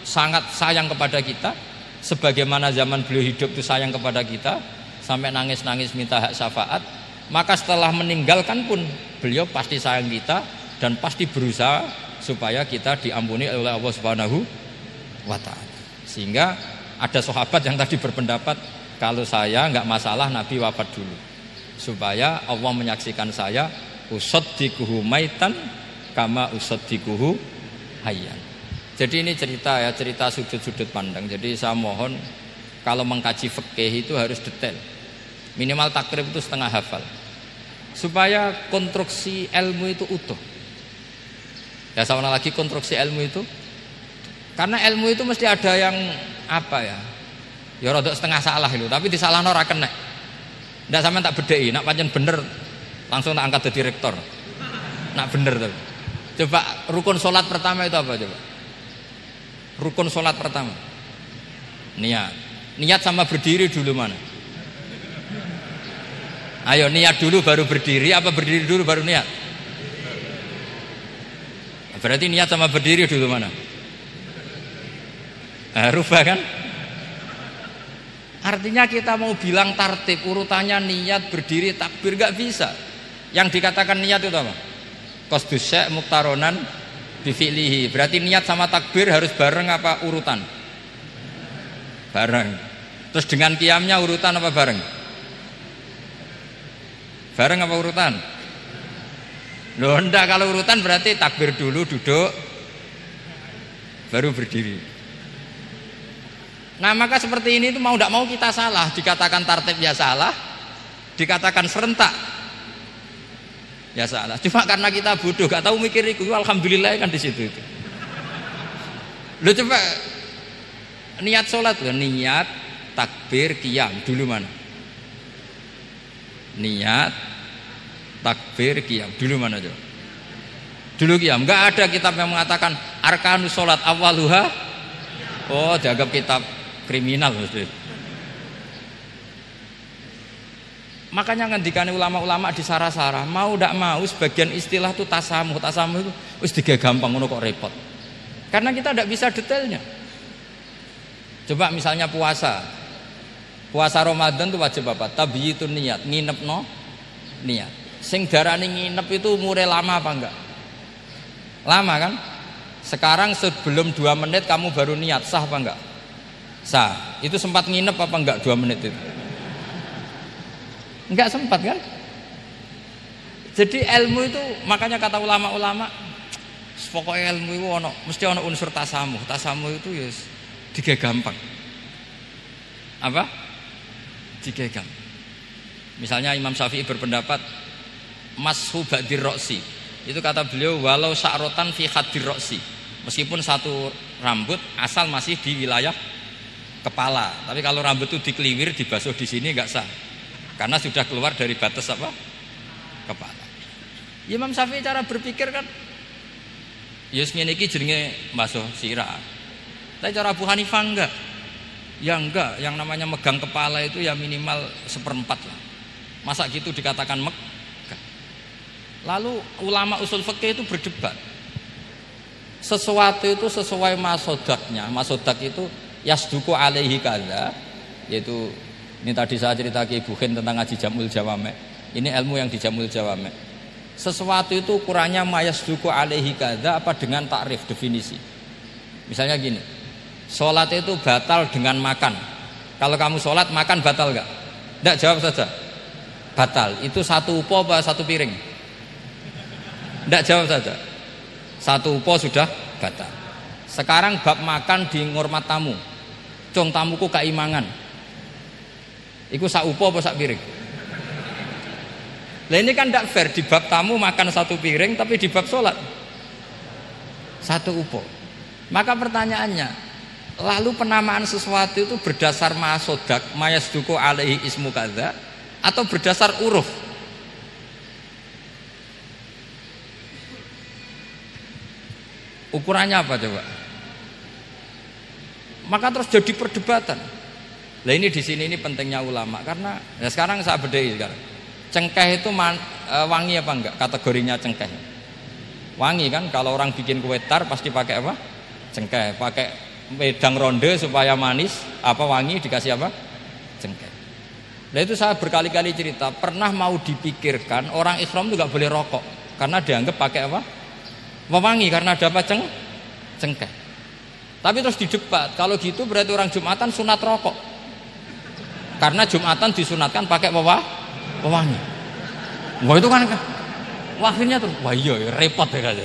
sangat sayang kepada kita, sebagaimana zaman beliau hidup itu sayang kepada kita, sampai nangis-nangis minta hak syafaat, maka setelah meninggalkan pun beliau pasti sayang kita dan pasti berusaha supaya kita diampuni oleh Allah Subhanahu wa ta'ala. Sehingga ada sahabat yang tadi berpendapat, kalau saya enggak masalah Nabi wafat dulu, supaya Allah menyaksikan saya usaddiquhu maitan kama usaddiquhu hayyan. Jadi ini cerita ya, cerita sudut-sudut pandang. Jadi saya mohon kalau mengkaji fikih itu harus detail. Minimal takrib itu setengah hafal. Supaya konstruksi ilmu itu utuh. Ya sama lagi konstruksi ilmu itu. Karena ilmu itu mesti ada yang apa ya? Ya rada setengah salah itu, tapi disalahno ora kena. Ndak sampean tak bedheki, nak pancen bener langsung tak angkat jadi rektor. Nak bener tuh. Coba rukun sholat pertama itu apa coba? Rukun sholat pertama niat. Niat sama berdiri dulu mana? Ayo niat dulu baru berdiri, apa berdiri dulu baru niat? Berarti niat sama berdiri dulu mana? Rubah kan? Artinya kita mau bilang tartib urutannya niat, berdiri, takbir gak bisa. Yang dikatakan niat itu apa? Qasdus syai' muktaronan bifi'lihi. Berarti niat sama takbir harus bareng apa urutan? Bareng. Terus dengan qiyamnya urutan apa bareng? Bareng apa urutan? Loh enggak, kalau urutan berarti takbir dulu, duduk, baru berdiri. Nah maka seperti ini itu mau tidak mau kita salah. Dikatakan tartib ya salah, dikatakan serentak ya salah. Cuma karena kita bodoh, gak tahu mikir itu, alhamdulillah kan di situ itu. Lo coba niat sholat, niat, takbir, qiyam dulu mana? Niat, takbir, qiyam dulu mana coba? Dulu qiyam. Enggak ada kitab yang mengatakan arkanus sholat awaluha. Oh, dianggap kitab kriminal maksudnya. Makanya ngendikane ulama-ulama di sarah-sarah, mau ndak mau sebagian istilah itu tasamuh itu wis digawe gampang ngono kok repot. Karena kita ndak bisa detailnya. Coba misalnya puasa Ramadan itu wajib apa? Tabyitun niat, nginepno niat. Sing darani nginep itu umure lama apa enggak? Lama kan? Sekarang sebelum 2 menit kamu baru niat, sah apa enggak? Sah. Itu sempat nginep apa enggak 2 menit itu? Enggak sempat kan? Jadi ilmu itu makanya kata ulama-ulama pokoknya ilmu itu mesti ono unsur tasamuh. Tasamuh itu ya tiga gampang. Apa? Tiga gampang. Misalnya Imam Syafi'i berpendapat mashu ba'dir roksi. Itu kata beliau walau sa'rotan fi hadir roksi. Meskipun satu rambut asal masih di wilayah kepala. Tapi kalau rambut itu dikeliwir, dibasuh di sini enggak sah. Karena sudah keluar dari batas apa? Kepala. Imam Syafi'i cara berpikir kan ya ngene iki jenenge basuh sirah. Tapi cara Abu Hanifah enggak. Ya enggak, yang namanya megang kepala itu ya minimal 1/4 lah. Masa gitu dikatakan megah. Lalu ulama usul fikih itu berdebat. Sesuatu itu sesuai masodaknya. Masodak itu yasduku alaihi kadza, yaitu ini tadi saya cerita ke Ibu Khin tentang ngaji Jamul Jawame. Ini ilmu yang di Jamul Jawame. Sesuatu itu ukurannya mayasduku alaihi kadza apa dengan takrif definisi. Misalnya gini, sholat itu batal dengan makan. Kalau kamu sholat makan batal enggak? Enggak, jawab saja. Batal. Itu satu upo apa satu piring? Enggak, jawab saja. Satu upo sudah batal. Sekarang bab makan di ngurmat tamu. Cung tamuku keimangan. Iku sak upo apa sak piring? Lah ini kan tidak fair, di bab tamu makan satu piring tapi di bab sholat satu upo. Maka pertanyaannya, lalu penamaan sesuatu itu berdasar masodak mayasduku alaihi ismu kadza atau berdasar uruf? Ukurannya apa coba? Maka terus jadi perdebatan. Lah ini di sini ini pentingnya ulama karena ya sekarang saya bedai sekarang. Cengkeh itu wangi apa enggak? Kategorinya cengkeh. Wangi kan, kalau orang bikin kue tar pasti pakai apa? Cengkeh. Pakai wedang ronde supaya manis, apa wangi dikasih apa? Cengkeh. Nah itu saya berkali-kali cerita, pernah mau dipikirkan orang ihram itu enggak boleh rokok karena dianggap pakai apa? Mewangi karena ada apa? Cengkeh. Tapi terus didebat, kalau gitu berarti orang Jumatan sunat rokok. Karena Jumatan disunatkan pakai pewangi. Wah itu kan akhirnya tuh wah iya repot ya kan.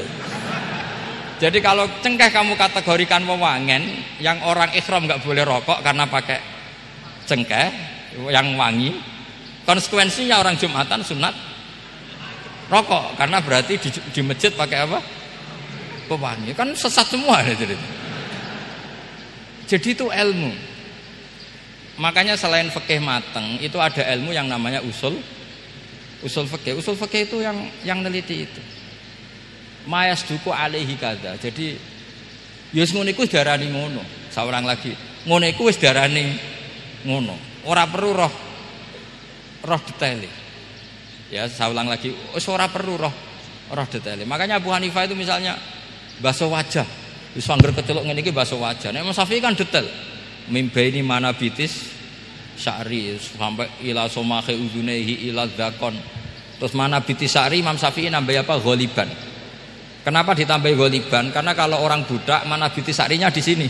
Jadi kalau cengkeh kamu kategorikan wewangen, yang orang ihram nggak boleh rokok karena pakai cengkeh yang wangi, konsekuensinya orang Jumatan sunat rokok karena berarti di masjid pakai apa? Pewangi. Kan sesat semua ya jadi. Jadi itu ilmu. Makanya selain fikih mateng itu ada ilmu yang namanya usul fikih. Usul fikih itu yang neliti itu. Mayasduku alaihi kadza. Jadi wis ngono iku darani ngono. Saurang lagi. Ngono iku wis darani ngono. Ora perlu roh detail. Ya, saya ulang lagi. Wis ora perlu roh detail. Makanya Abu Hanifah itu misalnya basuh wajah. Wis angger keceluk ngene iki basuh wajah. Nek Imam Syafi'i kan detail. Mimbaini mana bitis sya'ri sampai ila somahe udunehi ila dzakon. Terus mana bitis sya'ri Imam Syafi'i nambah apa? Ghaliban. Kenapa ditambah ghaliban? Karena kalau orang budak mana bitis sya'rinya di sini.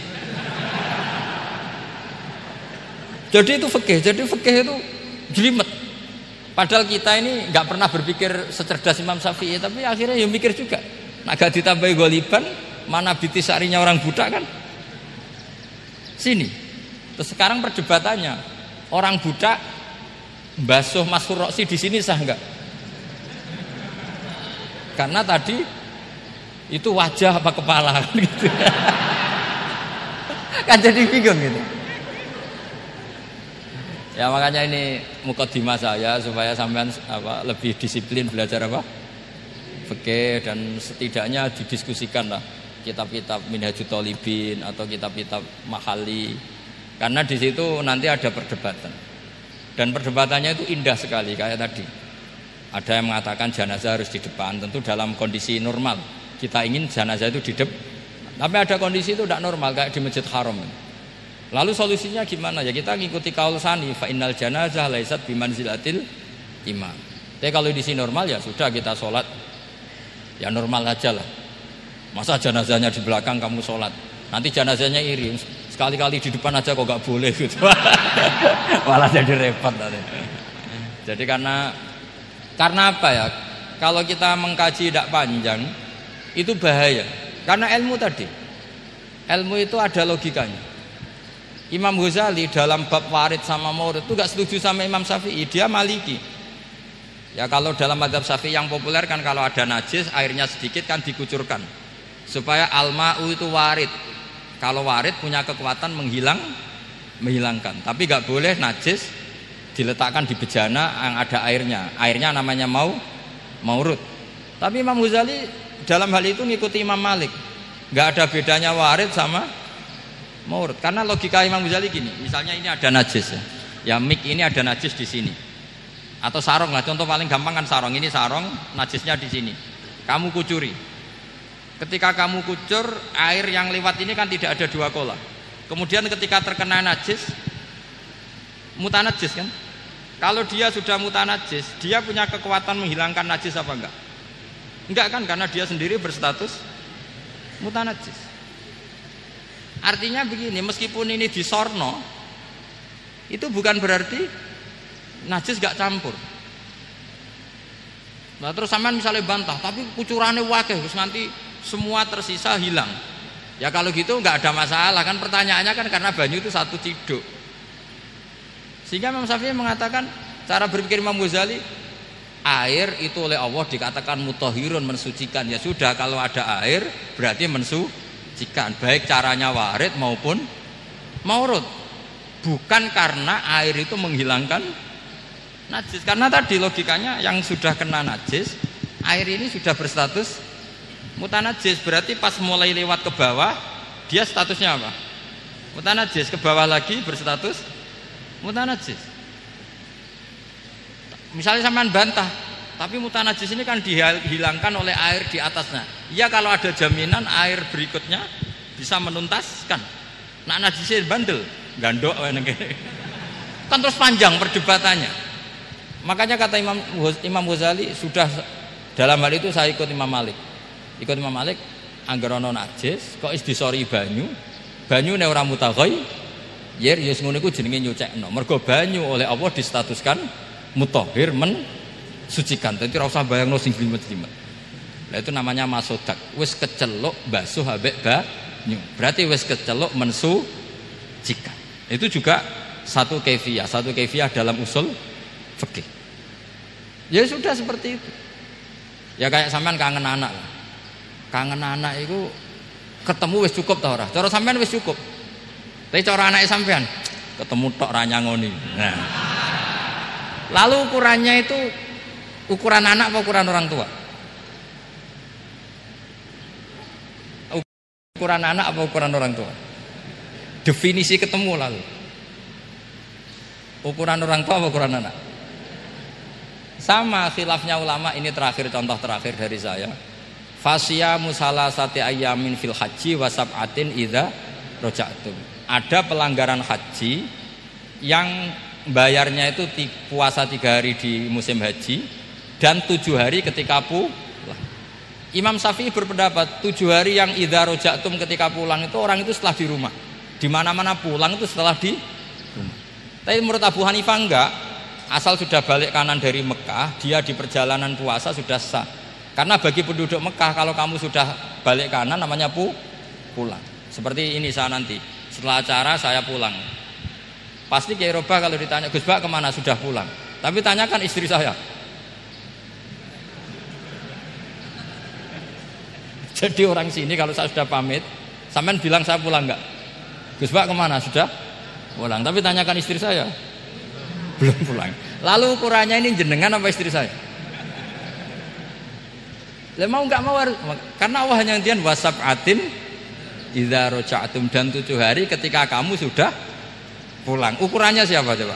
Jadi itu fikih. Jadi fikih itu jelimet. Padahal kita ini nggak pernah berpikir secerdas Imam Syafi'i, tapi akhirnya ya mikir juga. Nah, gak ditambah ghaliban, mana bitis sya'rinya orang budak kan? Sini. Terus sekarang perdebatannya, orang budak basuh maskur roksi di sini sah enggak? Karena tadi itu wajah apa kepala kan gitu. Kan jadi bingung gitu. Ya makanya ini mukadimah saya supaya sampean lebih disiplin belajar apa? Fikih dan setidaknya didiskusikan lah kitab-kitab Minhajut Thalibin atau kitab-kitab Mahali. Karena di situ nanti ada perdebatan. Dan perdebatannya itu indah sekali kayak tadi. Ada yang mengatakan jenazah harus di depan, tentu dalam kondisi normal. Kita ingin jenazah itu di depan. Tapi ada kondisi itu tidak normal kayak di Masjid Haram. Lalu solusinya gimana? Ya kita ngikuti kaul Sani, fa innal janazah laisat bimanzilatil imam. Tapi kalau di sini normal ya sudah kita sholat ya normal aja lah. Masa jenazahnya di belakang kamu sholat, nanti jenazahnya iri, sekali-kali di depan aja kok gak boleh gitu. Malah jadi repot nanti. Jadi karena apa ya? Kalau kita mengkaji tidak panjang itu bahaya. Karena ilmu tadi, ilmu itu ada logikanya. Imam Ghazali dalam bab warid sama maurud itu gak setuju sama Imam Syafi'i, dia Maliki. Ya kalau dalam mazhab Syafi'i yang populer kan kalau ada najis airnya sedikit kan dikucurkan supaya al-ma'u itu warid. Kalau warid punya kekuatan menghilangkan. Tapi gak boleh najis diletakkan di bejana yang ada airnya. Airnya namanya maurud. Tapi Imam Ghazali dalam hal itu ngikuti Imam Malik. Gak ada bedanya warid sama maurud. Karena logika Imam Ghazali gini, misalnya ini ada najis ya. Ya mik ini ada najis di sini. Atau sarong lah, contoh paling gampang kan sarong. Ini sarong, najisnya di sini. Kamu kucuri. Ketika kamu kucur, air yang lewat ini kan tidak ada dua kola. Kemudian ketika terkena najis, mutanajis kan? Kalau dia sudah mutanajis, dia punya kekuatan menghilangkan najis apa enggak? Enggak kan, karena dia sendiri berstatus mutanajis. Artinya begini, meskipun ini disorno, itu bukan berarti najis gak campur. Nah terus sampean misalnya bantah, tapi kucurannya wakil, terus nanti semua tersisa hilang. Ya kalau gitu nggak ada masalah kan, pertanyaannya kan karena banyu itu satu ciduk. Sehingga Imam Syafi'i mengatakan cara berpikir Imam Ghazali, air itu oleh Allah dikatakan mutahhirun, mensucikan. Ya sudah, kalau ada air berarti mensucikan, baik caranya warid maupun maurud. Bukan karena air itu menghilangkan najis, karena tadi logikanya yang sudah kena najis, air ini sudah berstatus mutanajis, berarti pas mulai lewat ke bawah dia statusnya apa? Mutanajis, ke bawah lagi berstatus mutanajis. Misalnya sampean bantah, tapi mutanajis ini kan dihilangkan oleh air di atasnya. Ya kalau ada jaminan air berikutnya bisa menuntaskan. Nah najisnya bandel, gandok kan terus panjang perdebatannya. Makanya kata Imam Ghazali, sudah dalam hal itu saya ikut Imam Malik. Ikut Imam Malik, anggar ana najis kok is disori banyu ne ora mutaghayyir, ya ngono iku jenenge nyucekno. Mergo banyu oleh Allah distatuskan mutahhir, mensucikan. Dadi ora usah bayangno sing glimet-glimet. Lah itu namanya masodak. Wis keceluk basuh ambek banyu. Berarti wis keceluk mensucikan. Itu juga satu kaifiah dalam usul fikih. Ya sudah seperti itu. Ya kayak sampean kangen anak. Kangen anak itu ketemu wis cukup ta ora? Cara sampean wis cukup. Tapi cara anake sampean ketemu tok ra nyangoni. Nah. Lalu ukurannya itu ukuran anak apa ukuran orang tua? Ukuran anak apa ukuran orang tua? Definisi ketemu lalu. Ukuran orang tua apa ukuran anak? Sama khilafnya ulama. Ini terakhir, contoh terakhir dari saya. Fasyamu salasati ayyamin fil haji wa sab'atin idza raja'tum. Ada pelanggaran haji yang bayarnya itu puasa 3 hari di musim haji dan 7 hari ketika pulang. Imam Syafi'i berpendapat 7 hari yang idza raja'tum ketika pulang itu orang itu setelah di rumah. Di mana-mana pulang itu setelah di rumah. Tapi menurut Abu Hanifah enggak. Asal sudah balik kanan dari Mekah, dia di perjalanan puasa sudah sah. Karena bagi penduduk Mekah, kalau kamu sudah balik kanan namanya pulang. Seperti ini saya nanti, setelah acara saya pulang. Pasti Kiai Robah kalau ditanya, Gus Bak kemana? Sudah pulang. Tapi tanyakan istri saya. Jadi orang sini kalau saya sudah pamit, sampean bilang saya pulang enggak? Gus Bak kemana? Sudah pulang. Tapi tanyakan istri saya. Belum pulang. Lalu ukurannya ini jenengan apa istri saya? Lah mau enggak mau harus, karena Allah hanya ngendikan wasab'atin idza raja'tum, dan 7 hari ketika kamu sudah pulang. Ukurannya siapa coba?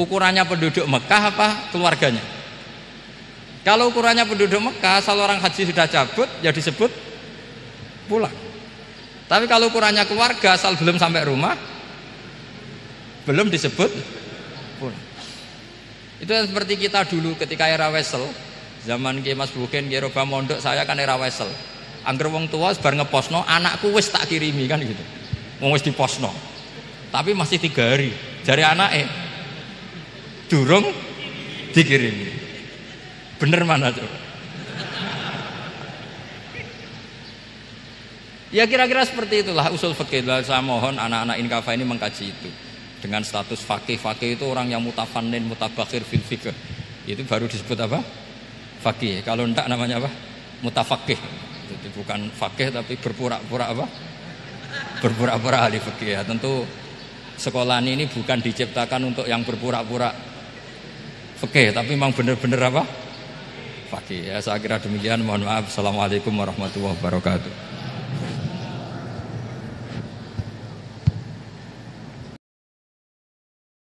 Ukurannya penduduk Mekah apa keluarganya? Kalau ukurannya penduduk Mekah, asal orang haji sudah cabut ya disebut pulang. Tapi kalau ukurannya keluarga asal belum sampai rumah belum disebut pun. Itu seperti kita dulu ketika era Wesel, zaman Ki Mas Buken, Ki Roba Mondok, saya kan era Wesel. Angger wong tua bar ngeposno, anakku wis tak kirimi kan gitu. Wong wis diposno. Tapi masih 3 hari. Jari anake durung dikirimi. Bener mana tuh? Ya kira-kira seperti itulah usul fikih. Saya mohon anak-anak Inkafa ini mengkaji itu. Dengan status fakih itu orang yang mutafannin, mutabakhir fil fikih. Itu baru disebut apa? Fakih. Kalau enggak namanya apa? Mutafakih. Itu bukan fakih tapi berpura-pura apa? Berpura-pura ahli fikih. Ya, tentu sekolah ini bukan diciptakan untuk yang berpura-pura fikih, tapi memang benar-benar apa? Fakih. Ya, saya kira demikian. Mohon maaf. Assalamualaikum warahmatullahi wabarakatuh.